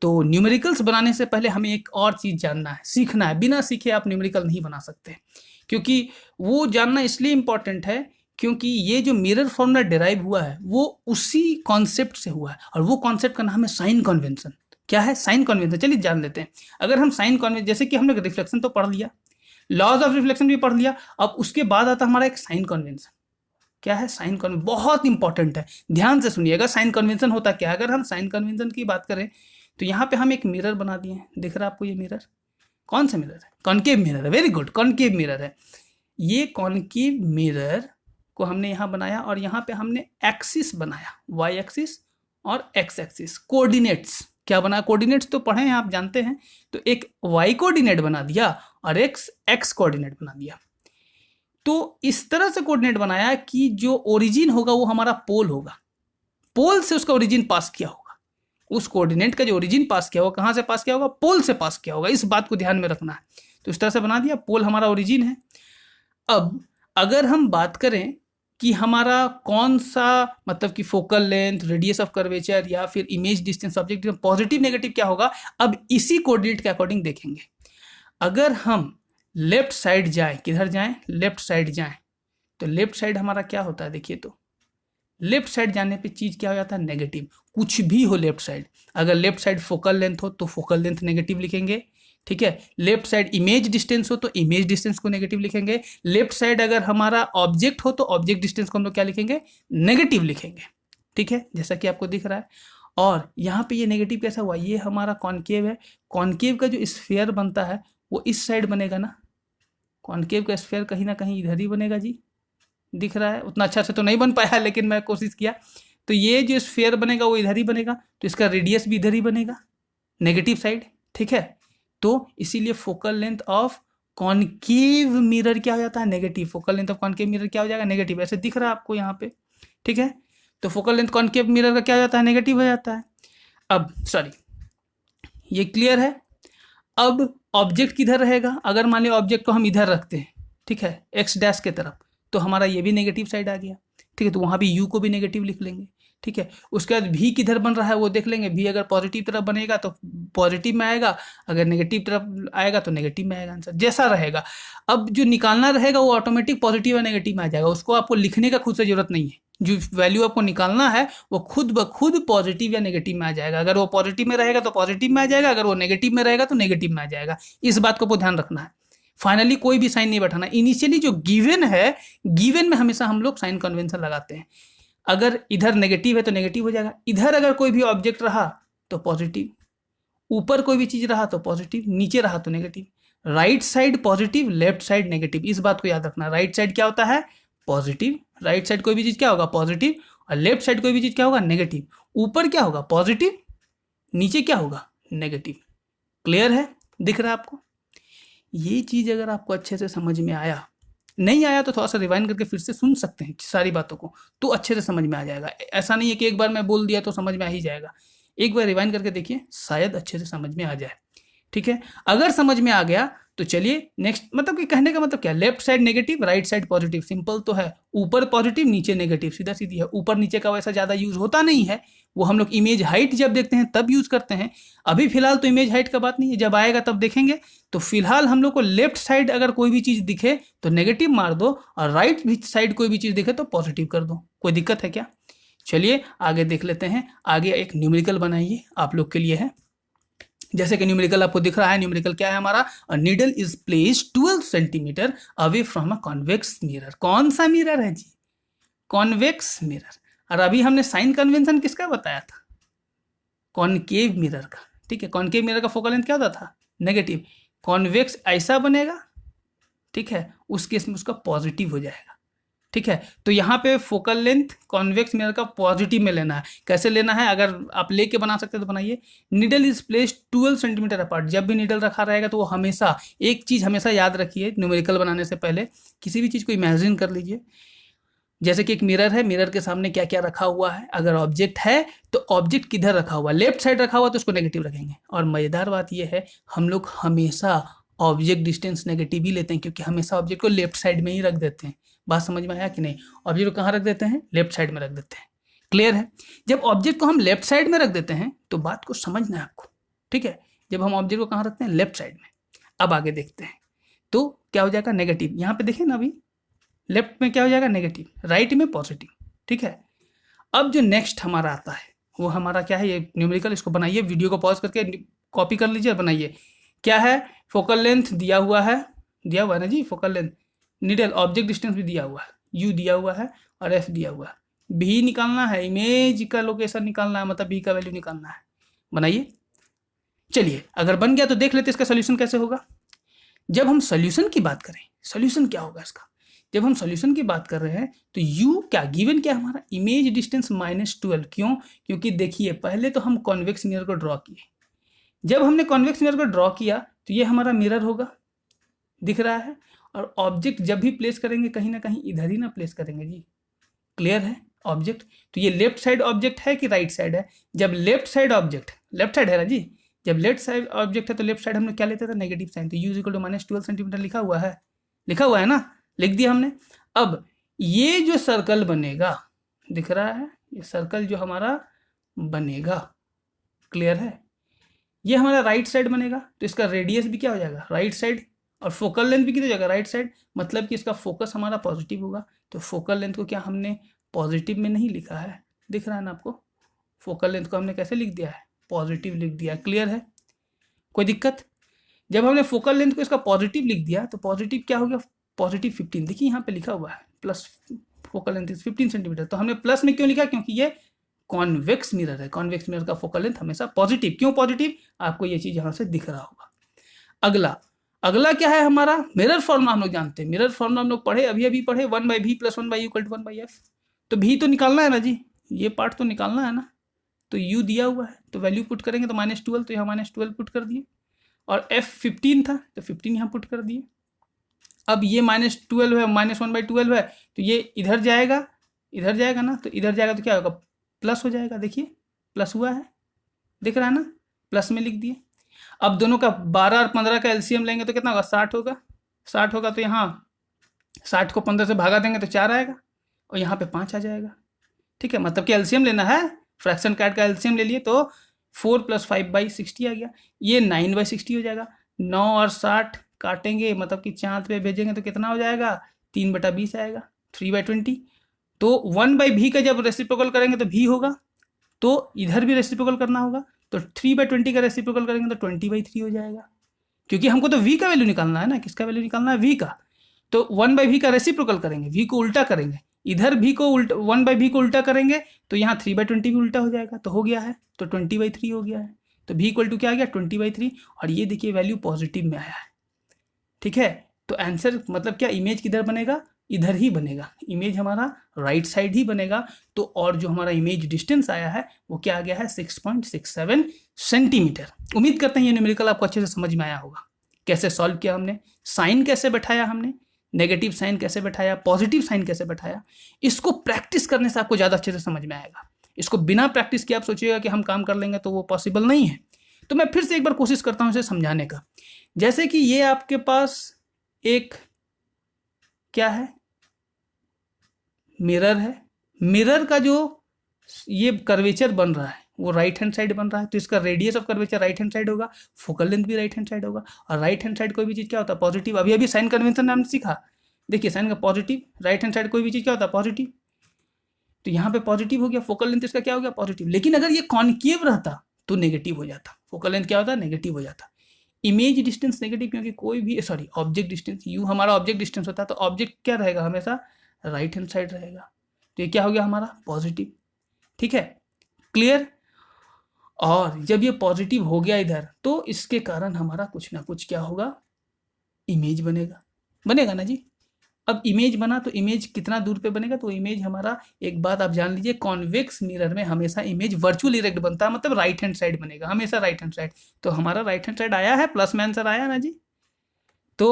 तो न्यूमेरिकल्स बनाने से पहले हमें एक और चीज़ जानना है, सीखना है। बिना सीखे आप न्यूमेरिकल नहीं बना सकते, क्योंकि वो जानना इसलिए इम्पॉर्टेंट है क्योंकि ये जो मिरर फॉर्मूला डिराइव हुआ है वो उसी कॉन्सेप्ट से हुआ है, और वो कॉन्सेप्ट का नाम है साइन कन्वेंशन। क्या है, साइन कन्वेंशन। चलिए जान लेते हैं। अगर हम साइन कन्वेंशन, जैसे कि हमने रिफ्लेक्शन तो पढ़ लिया, लॉज ऑफ रिफ्लेक्शन भी पढ़ लिया, अब उसके बाद आता हमारा एक साइन कन्वेंशन। क्या है, साइन कन्वेंशन बहुत इंपॉर्टेंट है, ध्यान से सुनिएगा। साइन कन्वेंशन होता क्या है, अगर हम साइन कन्वेंशन की बात करें तो यहाँ पे हम एक मिरर बना दिए हैं, दिख रहा है आपको ये मिरर, कौन सा मिरर है, कॉनकेव मिरर है, वेरी गुड, कॉनकेव मिरर है। ये कॉनकेव मिरर को हमने यहाँ बनाया और यहाँ पे हमने एक्सिस बनाया, वाई एक्सिस और एक्स एक्सिस, कोऑर्डिनेट्स। क्या बना, कोऑर्डिनेट्स तो पढ़े हैं आप, जानते हैं। तो एक वाई कोऑर्डिनेट बना दिया और एक्स कोऑर्डिनेट बना दिया। तो इस तरह से कोऑर्डिनेट बनाया कि जो ओरिजिन होगा वो हमारा पोल होगा, पोल से उसका ओरिजिन पास किया होगा। उस कोऑर्डिनेट का जो ओरिजिन पास किया होगा, कहाँ से पास किया होगा, पोल से पास किया होगा। इस बात को ध्यान में रखना है। तो इस तरह से बना दिया, पोल हमारा ओरिजिन है। अब अगर हम बात करें कि हमारा कौन सा, मतलब कि focal length, radius of curvature या फिर image distance, object positive negative क्या होगा, अब इसी कोऑर्डिनेट के अकॉर्डिंग देखेंगे। अगर हम लेफ्ट साइड जाएं, किधर जाएं, लेफ्ट साइड जाएं, तो लेफ्ट साइड हमारा क्या होता है, देखिए तो लेफ्ट साइड जाने पे चीज़ क्या हो जाता है, नेगेटिव। कुछ भी हो लेफ्ट साइड, अगर लेफ्ट साइड फोकल लेंथ हो तो फोकल लेंथ नेगेटिव लिखेंगे, ठीक है। लेफ्ट साइड इमेज डिस्टेंस हो तो इमेज डिस्टेंस को नेगेटिव लिखेंगे। लेफ्ट साइड अगर हमारा ऑब्जेक्ट हो तो ऑब्जेक्ट डिस्टेंस को हम लोग क्या लिखेंगे, नेगेटिव लिखेंगे, ठीक है, जैसा कि आपको दिख रहा है। और यहाँ पे ये नेगेटिव कैसा हुआ, ये हमारा कॉनकेव है। कॉनकेव का जो स्फीयर बनता है वो इस साइड बनेगा ना, कॉनकेव का स्फीयर कहीं ना कहीं इधर ही बनेगा जी, दिख रहा है, उतना अच्छा से तो नहीं बन पाया लेकिन मैं कोशिश किया। तो ये जो स्फीयर बनेगा वो इधर ही बनेगा, तो इसका रेडियस भी इधर ही बनेगा, नेगेटिव साइड, ठीक है। तो इसीलिए focal length of concave mirror क्या हो जाता है, negative. Focal length of concave mirror क्या हो जाएगा, नेगेटिव, ऐसे दिख रहा है आपको यहाँ पे, ठीक है। तो फोकल लेंथ कॉनकेव मिरर का क्या हो जाता है, नेगेटिव हो जाता है। अब सॉरी, ये क्लियर है। अब ऑब्जेक्ट किधर रहेगा, अगर मान लिया ऑब्जेक्ट को हम इधर रखते हैं, ठीक है, एक्स डैश के तरफ, तो हमारा ये भी नेगेटिव साइड आ गया, ठीक है। तो वहाँ भी यू को भी नेगेटिव लिख लेंगे, ठीक है। उसके बाद भी किधर बन रहा है वो देख लेंगे, भी अगर पॉजिटिव तरफ बनेगा तो पॉजिटिव में आएगा, अगर नेगेटिव तरफ आएगा तो नेगेटिव में आएगा आंसर, जैसा रहेगा। अब जो निकालना रहेगा वो ऑटोमेटिक पॉजिटिव या नेगेटिव में आ जाएगा, उसको आपको लिखने का खुद से जरूरत नहीं है। जो वैल्यू आपको निकालना है वो खुद ब खुद पॉजिटिव या नेगेटिव में आ जाएगा। अगर वो पॉजिटिव में रहेगा तो पॉजिटिव में आ जाएगा, अगर वो नेगेटिव में रहेगा तो नेगेटिव में आ जाएगा। इस बात को ध्यान रखना है। फाइनली कोई भी साइन नहीं बैठाना। इनिशियली जो गिवन है, गिवन में हमेशा हम लोग साइन कन्वेंशन लगाते हैं। अगर इधर नेगेटिव है तो नेगेटिव हो जाएगा, इधर अगर कोई भी ऑब्जेक्ट रहा तो पॉजिटिव, ऊपर कोई भी चीज रहा तो पॉजिटिव, नीचे रहा तो negative. Right side positive, left side negative, इस बात को याद रखना। राइट साइड क्या होता है, पॉजिटिव, राइट साइड कोई भी चीज क्या होगा, पॉजिटिव, और लेफ्ट साइड कोई भी चीज क्या होगा, नेगेटिव। ऊपर क्या होगा, पॉजिटिव, नीचे क्या होगा, नेगेटिव। क्लियर है, दिख रहा है आपको। ये चीज अगर आपको अच्छे से समझ में आया, नहीं आया तो थोड़ा सा रिवाइंड करके फिर से सुन सकते हैं सारी बातों को, तो अच्छे से समझ में आ जाएगा। ऐसा नहीं है कि एक बार मैं बोल दिया तो समझ में आ ही जाएगा, एक बार रिवाइंड करके देखिए, शायद अच्छे से समझ में आ जाए, ठीक है। अगर समझ में आ गया तो चलिए नेक्स्ट, मतलब कि कहने का मतलब क्या, left side negative, right side positive, simple तो है। ऊपर पॉजिटिव, नीचे नेगेटिव, सीधा सीधी है। ऊपर नीचे का वैसा ज़्यादा यूज होता नहीं है, वो हम लोग इमेज हाइट जब देखते हैं तब यूज करते हैं। अभी फिलहाल तो इमेज हाइट का बात नहीं है, जब आएगा तब देखेंगे। तो फिलहाल हम लोग को लेफ्ट साइड अगर कोई भी चीज़ दिखे तो नेगेटिव मार दो, और राइट साइड कोई भी चीज़ दिखे तो पॉजिटिव कर दो। कोई दिक्कत है क्या? चलिए आगे देख लेते हैं। आगे एक न्यूमेरिकल बनाइए, आप लोग के लिए है। जैसे कि न्यूमेरिकल आपको दिख रहा है, न्यूमेरिकल क्या है हमारा, a needle is placed 12 centimetre away from a convex mirror. कौन सा मिरर है जी? Convex mirror. और अभी हमने साइन कन्वेंशन किसका बताया था? कॉनकेव मिरर का, ठीक है। कॉनकेव मिरर का फोकल लेंथ क्या होता था? नेगेटिव। कॉन्वेक्स ऐसा बनेगा, ठीक है, उस केस में उसका पॉजिटिव हो जाएगा, ठीक है। तो यहाँ पे फोकल लेंथ कॉन्वेक्स मिरर का पॉजिटिव में लेना है। कैसे लेना है, अगर आप लेके बना सकते हैं तो बनाइए। Needle is placed 12 centimetre apart. जब भी नीडल रखा रहेगा तो वो हमेशा, एक चीज़ हमेशा याद रखिए, न्यूमेरिकल बनाने से पहले किसी भी चीज़ को इमेजिन कर लीजिए। जैसे कि एक मिरर है, मिरर के सामने क्या क्या रखा हुआ है। अगर ऑब्जेक्ट है तो ऑब्जेक्ट किधर रखा हुआ है, लेफ्ट साइड रखा हुआ तो उसको नेगेटिव रखेंगे। और मज़ेदार बात यह है, हम लोग हमेशा ऑब्जेक्ट डिस्टेंस नेगेटिव ही लेते हैं, क्योंकि हमेशा ऑब्जेक्ट को लेफ्ट साइड में ही रख देते हैं। बात समझ में आया कि नहीं? ऑब्जेक्ट को कहाँ रख देते हैं? लेफ्ट साइड में रख देते हैं। क्लियर है? जब ऑब्जेक्ट को हम लेफ्ट साइड में रख देते हैं तो बात को समझना है आपको, ठीक है। जब हम ऑब्जेक्ट को कहाँ रखते हैं? लेफ्ट साइड में। अब आगे देखते हैं, तो क्या हो जाएगा? नेगेटिव। यहाँ पे देखिए ना, अभी लेफ्ट में क्या हो जाएगा? नेगेटिव, राइट में पॉजिटिव, ठीक है। अब जो नेक्स्ट हमारा आता है वो हमारा क्या है? ये न्यूमेरिकल, इसको बनाइए, वीडियो को पॉज करके कॉपी कर लीजिए और बनाइए। क्या है? फोकल लेंथ दिया हुआ है ना जी, focal length, needle, object distance भी दिया हुआ है, यू दिया हुआ है और एफ दिया हुआ है। भी निकालना है, इमेज का लोकेशन निकालना है, मतलब भी का वैल्यू निकालना है। बनाइए। चलिए, अगर बन गया तो देख लेते इसका सोल्यूशन कैसे होगा। जब हम सोल्यूशन की बात करें, सोल्यूशन क्या होगा इसका, जब हम सोल्यूशन की बात कर रहे हैं तो u क्या गिवन, क्या हमारा इमेज डिस्टेंस -12। क्यों? क्योंकि देखिए पहले तो हम कॉन्वेक्स मिरर को ड्रॉ किए। जब हमने कॉन्वेक्स मिरर को ड्रॉ किया तो ये हमारा मिरर होगा, दिख रहा है। और ऑब्जेक्ट जब भी प्लेस करेंगे कहीं ना कहीं इधर ही ना प्लेस करेंगे जी। क्लियर है? ऑब्जेक्ट तो ये लेफ्ट साइड ऑब्जेक्ट है कि राइट साइड है? जब left side object, left side है ना जी, जब लेफ्ट साइड ऑब्जेक्ट है तो लेफ्ट साइड हमने क्या लेते थे? Negative sign. तो u = -12 सेंटीमीटर लिखा हुआ है ना, लिख दिया हमने। अब ये जो सर्कल बनेगा, दिख रहा है, ये सर्कल जो हमारा बनेगा, क्लियर है, ये हमारा राइट साइड बनेगा। तो इसका रेडियस भी क्या हो जाएगा? Right side. और फोकल लेंथ भी कितनी जगह? Right side. मतलब कि इसका फोकस हमारा पॉजिटिव होगा। तो फोकल लेंथ को क्या हमने पॉजिटिव में नहीं लिखा है? दिख रहा है ना आपको? फोकल लेंथ को हमने कैसे लिख दिया है? पॉजिटिव लिख दिया है। क्लियर है? कोई दिक्कत? जब हमने फोकल लेंथ को इसका पॉजिटिव लिख दिया तो पॉजिटिव क्या हो गया? पॉजिटिव 15। देखिए यहाँ पे लिखा हुआ है प्लस फोकल लेंथ 15 सेंटीमीटर। तो हमने प्लस में क्यों लिखा? क्योंकि ये कॉन्वेक्स मिरर है। कॉन्वेक्स मिरर का फोकल लेंथ हमेशा पॉजिटिव। क्यों पॉजिटिव? आपको ये चीज यहाँ से दिख रहा होगा। अगला, अगला क्या है हमारा, मिरर फॉर्मूला हम लोग जानते हैं, मिरर फॉर्मूला हम लोग पढ़े, अभी पढ़े, 1/v + 1/u = 1/f। तो v तो निकालना है ना जी, ये पार्ट तो निकालना है ना, तो u दिया हुआ है तो वैल्यू पुट करेंगे तो -12, तो यहाँ -12 पुट कर दिए, और f 15 था तो 15 यहाँ पुट कर दिए। अब ये -12 है, -1/12 है, तो ये इधर जाएगा ना, तो इधर जाएगा तो क्या होगा, प्लस हो जाएगा, देखिए प्लस हुआ है, दिख रहा है ना, प्लस में लिख दिए। अब दोनों का 12 और 15 का एलसीएम लेंगे तो कितना होगा, 60 होगा, 60 होगा, तो यहाँ 60 को 15 से भागा देंगे तो 4 आएगा, और यहाँ पे 5 आ जाएगा। ठीक है, मतलब कि एलसीएम लेना है, फ्रैक्शन काट का एलसीएम ले लिए, तो 4 + 5/60 आ गया, ये 9/60 हो जाएगा। 9 और 60 काटेंगे, मतलब कि चाँद पे भेजेंगे तो कितना हो जाएगा, 3/20 आएगा, 3/20। तो 1/v का जब रेसिप्रोकल करेंगे तो v होगा, तो इधर भी रेसिप्रोकल करना होगा, तो 3/20 का रेसिप्रोकल करेंगे तो 20/3 हो जाएगा, क्योंकि हमको तो v का वैल्यू निकालना है ना, किसका वैल्यू निकालना है, v का। तो 1/v का रेसिप्रोकल करेंगे, v को उल्टा करेंगे, इधर v को उल्टा, 1/v को उल्टा करेंगे तो यहाँ 3/20 भी उल्टा हो जाएगा, तो हो गया है, तो 20/3 हो गया है। तो v = क्या आ गया, 20/3, और ये देखिए वैल्यू पॉजिटिव में आया है। ठीक है, तो आंसर मतलब क्या, इमेज किधर बनेगा, इधर ही बनेगा, इमेज हमारा राइट साइड ही बनेगा। तो और जो हमारा इमेज डिस्टेंस आया है वो क्या आ गया है, 6.67 सेंटीमीटर। उम्मीद करते हैं ये न्यूमेरिकल आपको अच्छे से समझ में आया होगा। कैसे सॉल्व किया हमने, साइन कैसे बैठाया हमने, नेगेटिव साइन कैसे बैठाया, पॉजिटिव साइन कैसे बैठाया, इसको प्रैक्टिस करने से आपको ज़्यादा अच्छे से समझ में आएगा। इसको बिना प्रैक्टिस किए आप सोचिएगा कि हम काम कर लेंगे तो वो पॉसिबल नहीं है। तो मैं फिर से एक बार कोशिश करता हूँ इसे समझाने का। जैसे कि ये आपके पास एक क्या है, मिरर है, मिरर का जो ये कर्वेचर बन रहा है वो राइट हैंड साइड बन रहा है, तो इसका radius of curvature right hand side होगा, फोकल लेंथ भी राइट हैंड साइड होगा, और राइट हैंड साइड कोई भी चीज़ क्या होता है, पॉजिटिव। अभी साइन कन्वेंशन हमने सीखा, देखिए साइन का पॉजिटिव, राइट हैंड साइड कोई भी चीज़ क्या होता है, पॉजिटिव, तो यहाँ पे पॉजिटिव हो गया, फोकल लेंथ इसका क्या हो गया, पॉजिटिव। लेकिन अगर ये कॉन्केव रहता तो नेगेटिव हो जाता, फोकल लेंथ क्या होता है, नेगेटिव हो जाता। इमेज डिस्टेंस नेगेटिव, क्योंकि कोई भी ऑब्जेक्ट डिस्टेंस, यू हमारा ऑब्जेक्ट डिस्टेंस होता है, तो ऑब्जेक्ट क्या रहेगा, हमेशा राइट हैंड साइड रहेगा, तो ये क्या हो गया हमारा, पॉजिटिव। ठीक है, क्लियर। और जब ये पॉजिटिव हो गया इधर, तो इसके कारण हमारा कुछ ना कुछ क्या होगा, इमेज बनेगा ना जी। अब इमेज बना तो इमेज कितना दूर पे बनेगा, तो इमेज हमारा, एक बात आप जान लीजिए, कॉन्वेक्स मिरर में हमेशा इमेज वर्चुअल इरेक्ट बनता है, मतलब राइट हैंड साइड बनेगा, हमेशा राइट हैंड साइड। तो हमारा राइट हैंड साइड आया है, प्लस में आंसर आया ना जी। तो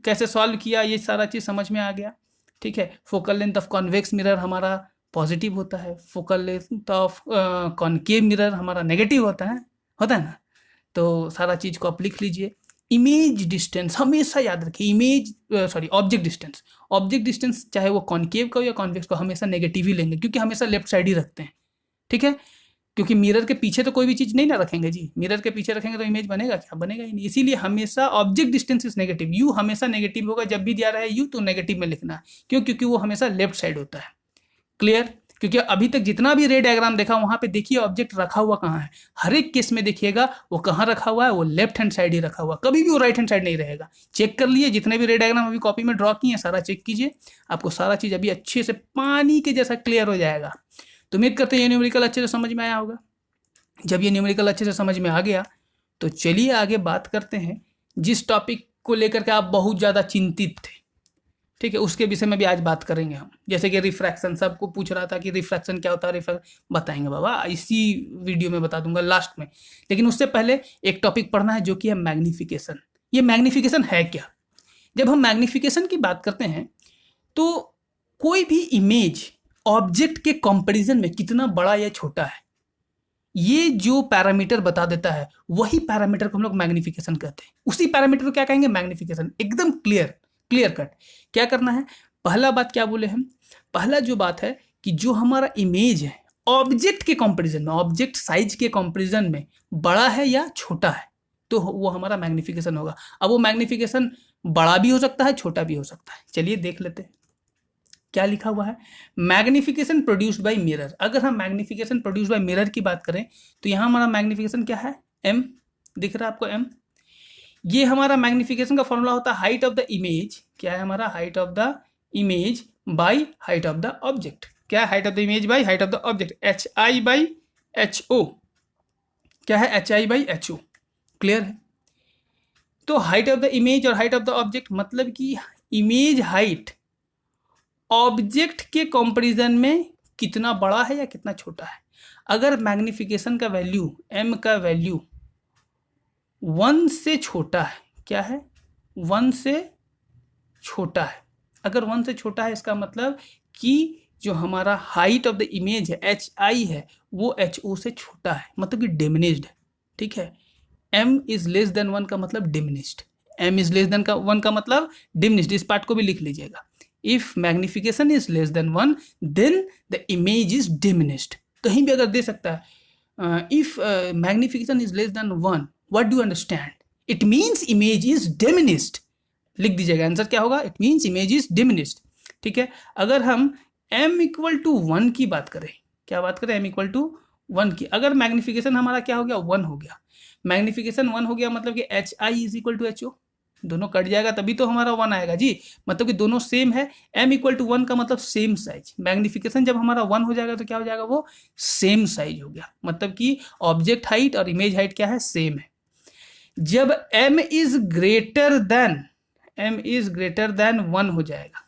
कैसे सॉल्व किया, ये सारा चीज़ समझ में आ गया। ठीक है, focal length of convex mirror हमारा पॉजिटिव होता है, focal length of concave mirror हमारा नेगेटिव होता है ना। तो सारा चीज़ को आप लिख लीजिए। इमेज डिस्टेंस हमेशा याद रखिए, ऑब्जेक्ट डिस्टेंस चाहे वो कॉनकेव का हो या कॉन्वेक्स का, हमेशा नेगेटिव ही लेंगे, क्योंकि हमेशा लेफ्ट साइड ही रखते हैं। ठीक है, क्योंकि मिरर के पीछे तो कोई भी चीज़ नहीं ना रखेंगे जी, मिरर के पीछे रखेंगे तो इमेज बनेगा क्या, बनेगा ही नहीं। इसीलिए हमेशा object distance is negative, you हमेशा नेगेटिव होगा, जब भी दिया रहा है यू तो नेगेटिव में लिखना है, क्यों, क्योंकि वो हमेशा लेफ्ट साइड होता है। क्लियर, क्योंकि अभी तक जितना भी रे डायग्राम देखा वहां पे देखिए ऑब्जेक्ट रखा हुआ कहाँ है, हर एक केस में देखिएगा वो कहाँ रखा हुआ है, वो लेफ्ट हैंड साइड ही रखा हुआ, कभी भी वो राइट हैंड साइड नहीं रहेगा। चेक कर लिए, जितने भी रे डायग्राम अभी कॉपी में ड्रॉ किए हैं सारा चेक कीजिए, आपको सारा चीज़ अभी अच्छे से पानी के जैसा क्लियर हो जाएगा। तो उम्मीद करते हैं ये न्यूमेरिकल अच्छे से समझ में आया होगा। जब ये न्यूमेरिकल अच्छे से समझ में आ गया तो चलिए आगे बात करते हैं जिस टॉपिक को लेकर के आप बहुत ज़्यादा चिंतित थे। ठीक है, उसके विषय में भी आज बात करेंगे हम। जैसे कि रिफ्रैक्शन, सबको पूछ रहा था कि रिफ्रैक्शन क्या होता है, रिफ्रैक्शन बताएंगे बाबा, इसी वीडियो में बता दूंगा लास्ट में। लेकिन उससे पहले एक टॉपिक पढ़ना है जो कि है मैग्नीफिकेशन। ये मैग्नीफिकेशन है क्या? जब हम मैग्नीफिकेशन की बात करते हैं तो कोई भी इमेज ऑब्जेक्ट के कंपैरिजन में कितना बड़ा या छोटा है, ये जो पैरामीटर बता देता है, वही पैरामीटर को हम लोग मैग्नीफिकेशन कहते हैं। उसी पैरामीटर को क्या कहेंगे, मैग्नीफिकेशन। एकदम क्लियर कट। क्या करना है, पहला बात क्या बोले हम, पहला जो बात है कि जो हमारा इमेज है ऑब्जेक्ट के कंपैरिजन में, ऑब्जेक्ट साइज के कंपैरिजन में बड़ा है या छोटा है, तो वो हमारा मैग्नीफिकेशन होगा। अब वो मैग्नीफिकेशन बड़ा भी हो सकता है, छोटा भी हो सकता है। चलिए देख लेते हैं क्या लिखा हुआ है। Magnification produced by mirror. अगर हम मैग्नीफिकेशन प्रोड्यूस्ड बाय मिरर की बात करें तो यहाँ हमारा मैग्नीफिकेशन क्या है, m, दिख रहा है आपको m। ये हमारा मैग्नीफिकेशन का फॉर्मूला होता है हाइट ऑफ द इमेज। क्या है हमारा, height of the image by height of the object. क्या है, height of the image by height of the object, HI/HO। क्या है, HI/HO। क्लियर है। तो हाइट ऑफ द इमेज और हाइट ऑफ द ऑब्जेक्ट, मतलब कि इमेज हाइट ऑब्जेक्ट के कंपैरिजन में कितना बड़ा है या कितना छोटा है। अगर मैग्निफिकेशन का वैल्यू m का वैल्यू 1 से छोटा है, क्या है, 1 से छोटा है, अगर 1 से छोटा है इसका मतलब कि जो हमारा हाइट ऑफ द इमेज है hi है वो ho से छोटा है, मतलब कि डिमिनिश्ड है। ठीक है, m इज लेस देन 1 का मतलब diminished, m is less than 1 का मतलब डिमिनिश्ड। इस पार्ट को भी लिख लीजिएगा। If magnification is less than 1 then the image is diminished. कहीं भी अगर दे सकता है if magnification is less than 1 what do understand, it means image is diminished. लिख दीजिएगा आंसर क्या होगा, it means image is diminished. ठीक है, अगर हम m इक्वल टू 1 की बात करें, क्या बात करें, m इक्वल टू 1 की, अगर मैग्निफिकेशन हमारा क्या हो गया, 1 हो गया, मैग्निफिकेशन 1 हो गया मतलब कि hi is equal to ho, दोनों कट जाएगा तभी तो हमारा 1 आएगा जी, मतलब कि दोनों सेम है। m इक्वल टू 1 का मतलब सेम साइज, मैग्निफिकेशन जब हमारा 1 हो जाएगा तो क्या हो जाएगा, वो सेम साइज हो गया, मतलब कि ऑब्जेक्ट हाइट और इमेज हाइट क्या है, सेम है। जब m इज ग्रेटर देन 1 हो जाएगा,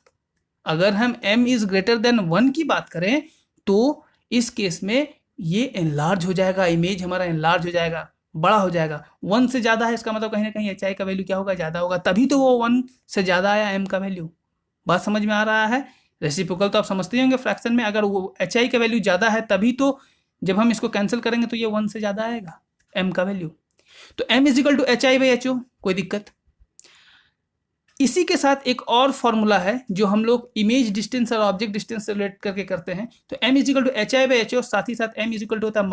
अगर हम m इज ग्रेटर देन 1 की बात करें तो इस केस में ये एनलार्ज हो जाएगा, इमेज हमारा एनलार्ज हो जाएगा, बड़ा हो जाएगा। 1 से ज़्यादा है इसका मतलब कहीं ना कहीं hi का वैल्यू क्या होगा, ज़्यादा होगा, तभी तो वो 1 से ज़्यादा आया m का वैल्यू। बात समझ में आ रहा है। रेसिप्रोकल तो आप समझते ही होंगे फ्रैक्शन में, अगर वो hi का वैल्यू ज़्यादा है तभी तो जब हम इसको कैंसिल करेंगे तो ये 1 से ज़्यादा आएगा m का वैल्यू। तो m is equal to hi/ho, कोई दिक्कत। इसी के साथ एक और फॉर्मूला है जो हम लोग इमेज डिस्टेंस और ऑब्जेक्ट डिस्टेंस से रिलेट करके करते हैं। तो m is equal to hi/ho, साथ ही साथ m इज इक्वल टू होता है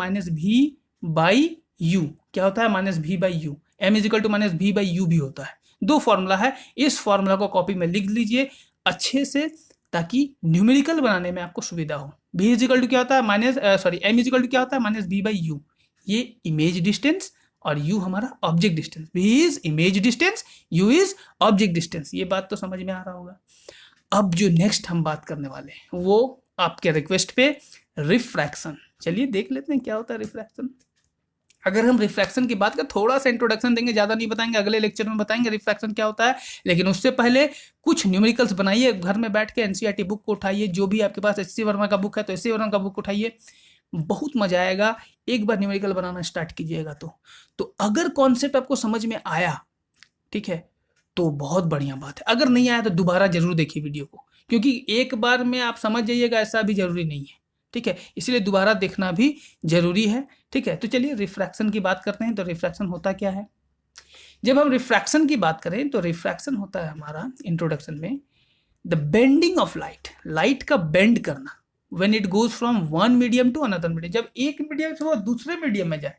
-v/u। क्या होता है, -v/u। m is equal to -v/u भी होता है। दो फॉर्मूला है, इस फॉर्मूला को कॉपी में लिख लीजिए अच्छे से ताकि न्यूमेरिकल बनाने में आपको सुविधा हो। v इज इक्वल टू क्या होता है, m इज इक्वल टू क्या होता है, -v/u, ये इमेज डिस्टेंस और u हमारा object distance. v is image distance, u is object distance. ये बात तो समझ में आ रहा होगा। अब जो नेक्स्ट हम बात करने वाले हैं वो आपके रिक्वेस्ट पे रिफ्रैक्शन। चलिए देख लेते हैं क्या होता है रिफ्रैक्शन। अगर हम रिफ्रैक्शन की बात करें, थोड़ा सा इंट्रोडक्शन देंगे, ज़्यादा नहीं बताएंगे, अगले लेक्चर में बताएंगे रिफ्रैक्शन क्या होता है। लेकिन उससे पहले कुछ न्यूमेरिकल्स बनाइए, घर में बैठ के एनसीईआरटी बुक को उठाइए, जो भी आपके पास एचसी वर्मा का बुक है तो एचसी वर्मा का बुक उठाइए, बहुत मजा आएगा। एक बार न्यूमेरिकल बनाना स्टार्ट कीजिएगा तो अगर कॉन्सेप्ट आपको समझ में आया, ठीक है, तो बहुत बढ़िया बात है। अगर नहीं आया तो दोबारा जरूर देखिए वीडियो को, क्योंकि एक बार में आप समझ जाइएगा ऐसा भी जरूरी नहीं है। ठीक है, इसलिए दोबारा देखना भी जरूरी है। ठीक है, तो चलिए रिफ्रैक्शन की बात करते हैं। तो रिफ्रैक्शन होता क्या है, जब हम रिफ्रैक्शन की बात करें तो रिफ्रैक्शन होता है हमारा इंट्रोडक्शन में the bending of light, light का बेंड करना when it goes from one medium to another medium, जब एक मीडियम से वो दूसरे मीडियम में जाए।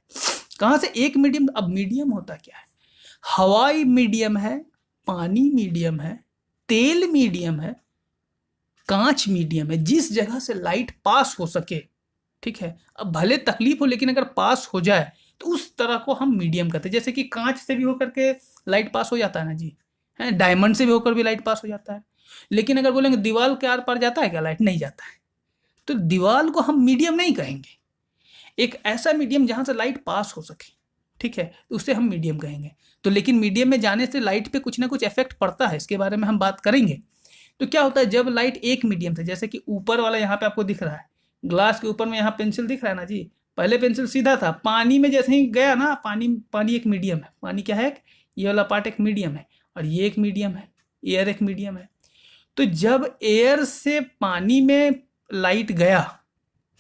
कहाँ से एक मीडियम, अब मीडियम होता क्या है, हवाई मीडियम है, पानी मीडियम है, तेल मीडियम है, कांच मीडियम है, जिस जगह से लाइट पास हो सके। ठीक है, अब भले तकलीफ हो लेकिन अगर पास हो जाए तो उस तरह को हम मीडियम कहते हैं। जैसे कि कांच से भी होकर के लाइट पास हो जाता है ना जी, है, डायमंड से भी होकर भी लाइट पास हो जाता है। लेकिन अगर बोलेंगे दीवार के आर पार जाता है क्या लाइट, नहीं जाता है, तो दीवार को हम मीडियम नहीं कहेंगे। एक ऐसा मीडियम जहां से लाइट पास हो सके, ठीक है, तो उसे हम मीडियम कहेंगे। तो लेकिन मीडियम में जाने से लाइट पे कुछ ना कुछ इफेक्ट पड़ता है, इसके बारे में हम बात करेंगे। तो क्या होता है जब लाइट एक मीडियम से, जैसे कि ऊपर वाला यहाँ पे आपको दिख रहा है, ग्लास के ऊपर में यहाँ पेंसिल दिख रहा है ना जी, पहले पेंसिल सीधा था, पानी में जैसे ही गया ना, पानी एक मीडियम है, पानी क्या है, ये वाला पार्ट एक मीडियम है और ये एक मीडियम है, एयर एक मीडियम है। तो जब एयर से पानी में लाइट गया,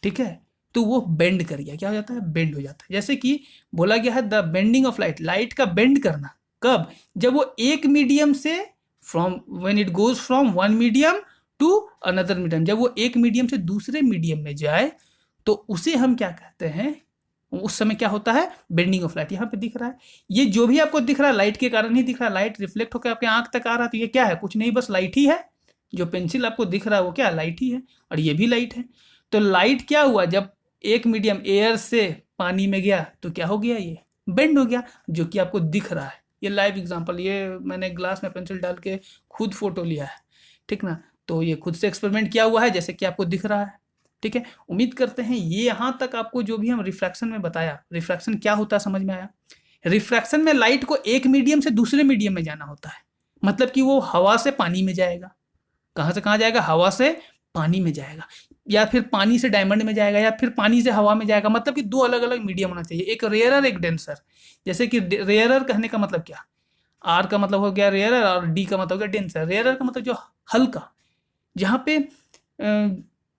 ठीक है, तो वो बेंड कर गया, क्या हो जाता है, बेंड हो जाता है। जैसे कि बोला गया है the bending of light, light का बेंड करना कब, जब वो एक मीडियम से when it goes from one medium to another medium, जब वो एक मीडियम से दूसरे मीडियम में जाए तो उसे हम क्या कहते हैं, उस समय क्या होता है, बेंडिंग ऑफ लाइट। यहाँ पे दिख रहा है, ये जो भी आपको दिख रहा है लाइट के कारण ही दिख रहा है, लाइट रिफ्लेक्ट होकर आपके आंख तक आ रहा है, तो ये क्या है, कुछ नहीं, बस लाइट ही है। जो पेंसिल आपको दिख रहा है वो क्या, लाइट ही है, और ये भी लाइट है। तो लाइट क्या हुआ, जब एक मीडियम एयर से पानी में गया तो क्या हो गया, ये बेंड हो गया, जो कि आपको दिख रहा है। ये लाइव एग्जांपल, ये मैंने ग्लास में पेंसिल डाल के खुद फोटो लिया है, ठीक ना, तो ये खुद से एक्सपेरिमेंट किया हुआ है जैसे कि आपको दिख रहा है। ठीक है, उम्मीद करते हैं ये यहाँ तक आपको जो भी हम रिफ्रैक्शन में बताया, रिफ्रैक्शन क्या होता है समझ में आया। रिफ्रैक्शन में लाइट को एक मीडियम से दूसरे मीडियम में जाना होता है, मतलब कि वो हवा से पानी में जाएगा। कहाँ से कहाँ जाएगा? हवा से पानी में जाएगा, या फिर पानी से डायमंड में जाएगा, या फिर पानी से हवा में जाएगा। मतलब कि दो अलग अलग मीडियम होना चाहिए, एक रेयरर एक डेंसर। जैसे कि रेयरर कहने का मतलब क्या, आर का मतलब हो गया रेयरर और डी का मतलब हो गया डेंसर। रेयरर का मतलब जो हल्का, जहाँ पे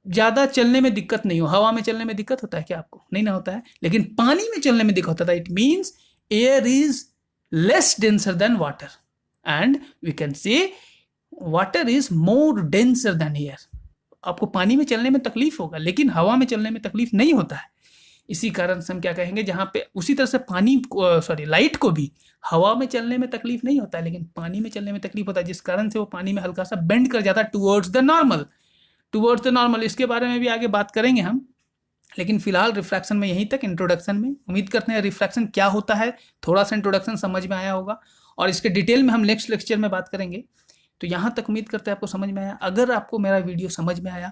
ज़्यादा चलने में दिक्कत नहीं हो। हवा में चलने में दिक्कत होता है क्या आपको? नहीं ना होता है, लेकिन पानी में चलने में दिक्कत होता है। It means air is less denser than water, and we can say water is more denser than air. आपको पानी में चलने में तकलीफ होगा, लेकिन हवा में चलने में तकलीफ नहीं होता है। इसी कारण से हम क्या कहेंगे, जहाँ पे उसी तरह से लाइट को भी हवा में चलने में तकलीफ नहीं होता है, लेकिन पानी में चलने में तकलीफ होता है, जिस कारण से वो पानी में हल्का सा बेंड कर जाता है टुवर्ड्स द नॉर्मल। इसके बारे में भी आगे बात करेंगे हम, लेकिन फिलहाल रिफ्रैक्शन में यहीं तक, इंट्रोडक्शन में। उम्मीद करते हैं रिफ्रैक्शन क्या होता है थोड़ा सा इंट्रोडक्शन समझ में आया होगा, और इसके डिटेल में हम नेक्स्ट लेक्चर में बात करेंगे। तो यहाँ तक उम्मीद करते हैं आपको समझ में आया। अगर आपको मेरा वीडियो समझ में आया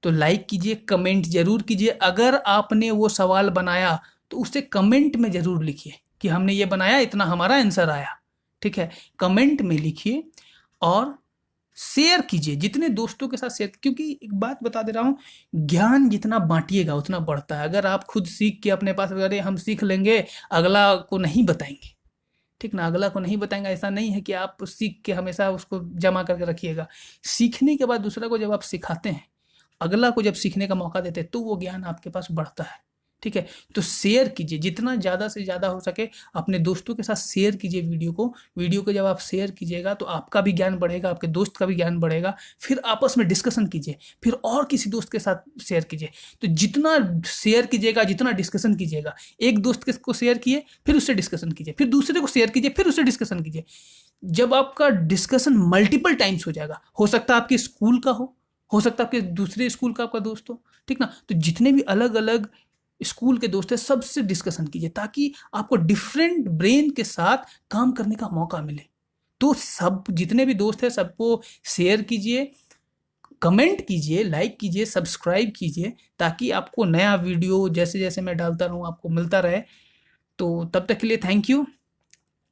तो लाइक कीजिए, कमेंट जरूर कीजिए। अगर आपने वो सवाल बनाया तो उसे कमेंट में जरूर लिखिए कि हमने ये बनाया, इतना हमारा आंसर आया। ठीक है, कमेंट में लिखिए और शेयर कीजिए जितने दोस्तों के साथ शेयर, क्योंकि एक बात बता दे रहा हूँ, ज्ञान जितना बांटिएगा उतना बढ़ता है। अगर आप खुद सीख के अपने पास, अरे हम सीख लेंगे, अगला को नहीं बताएंगे, ठीक ना, अगला को नहीं बताएंगे। ऐसा नहीं है कि आप सीख के हमेशा उसको जमा करके रखिएगा। सीखने के बाद दूसरा को जब आप सिखाते हैं, अगला को जब सीखने का मौका देते हैं, तो वो ज्ञान आपके पास बढ़ता है। ठीक है, तो शेयर कीजिए जितना ज़्यादा से ज़्यादा हो सके, अपने दोस्तों के साथ शेयर कीजिए वीडियो को जब आप शेयर कीजिएगा तो आपका भी ज्ञान बढ़ेगा, आपके दोस्त का भी ज्ञान बढ़ेगा। फिर आपस में डिस्कशन कीजिए, फिर और किसी दोस्त के साथ शेयर कीजिए। तो जितना शेयर कीजिएगा, जितना डिस्कशन कीजिएगा, एक दोस्त को शेयर किए फिर उससे डिस्कशन कीजिए, फिर दूसरे को शेयर कीजिए फिर उससे डिस्कशन कीजिए। जब आपका डिस्कशन मल्टीपल टाइम्स हो जाएगा, हो सकता है आपके स्कूल का हो सकता है आपके दूसरे स्कूल का आपका दोस्त हो, ठीक ना, तो जितने भी अलग अलग स्कूल के दोस्त हैं सबसे डिस्कशन कीजिए, ताकि आपको डिफरेंट ब्रेन के साथ काम करने का मौका मिले। तो सब जितने भी दोस्त हैं सबको शेयर कीजिए, कमेंट कीजिए, लाइक कीजिए, सब्सक्राइब कीजिए, ताकि आपको नया वीडियो जैसे जैसे मैं डालता रहूँ आपको मिलता रहे। तो तब तक के लिए थैंक यू,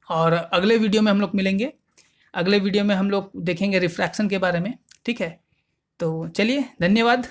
और अगले वीडियो में हम लोग मिलेंगे। अगले वीडियो में हम लोग देखेंगे रिफ्रैक्शन के बारे में। ठीक है, तो चलिए, धन्यवाद।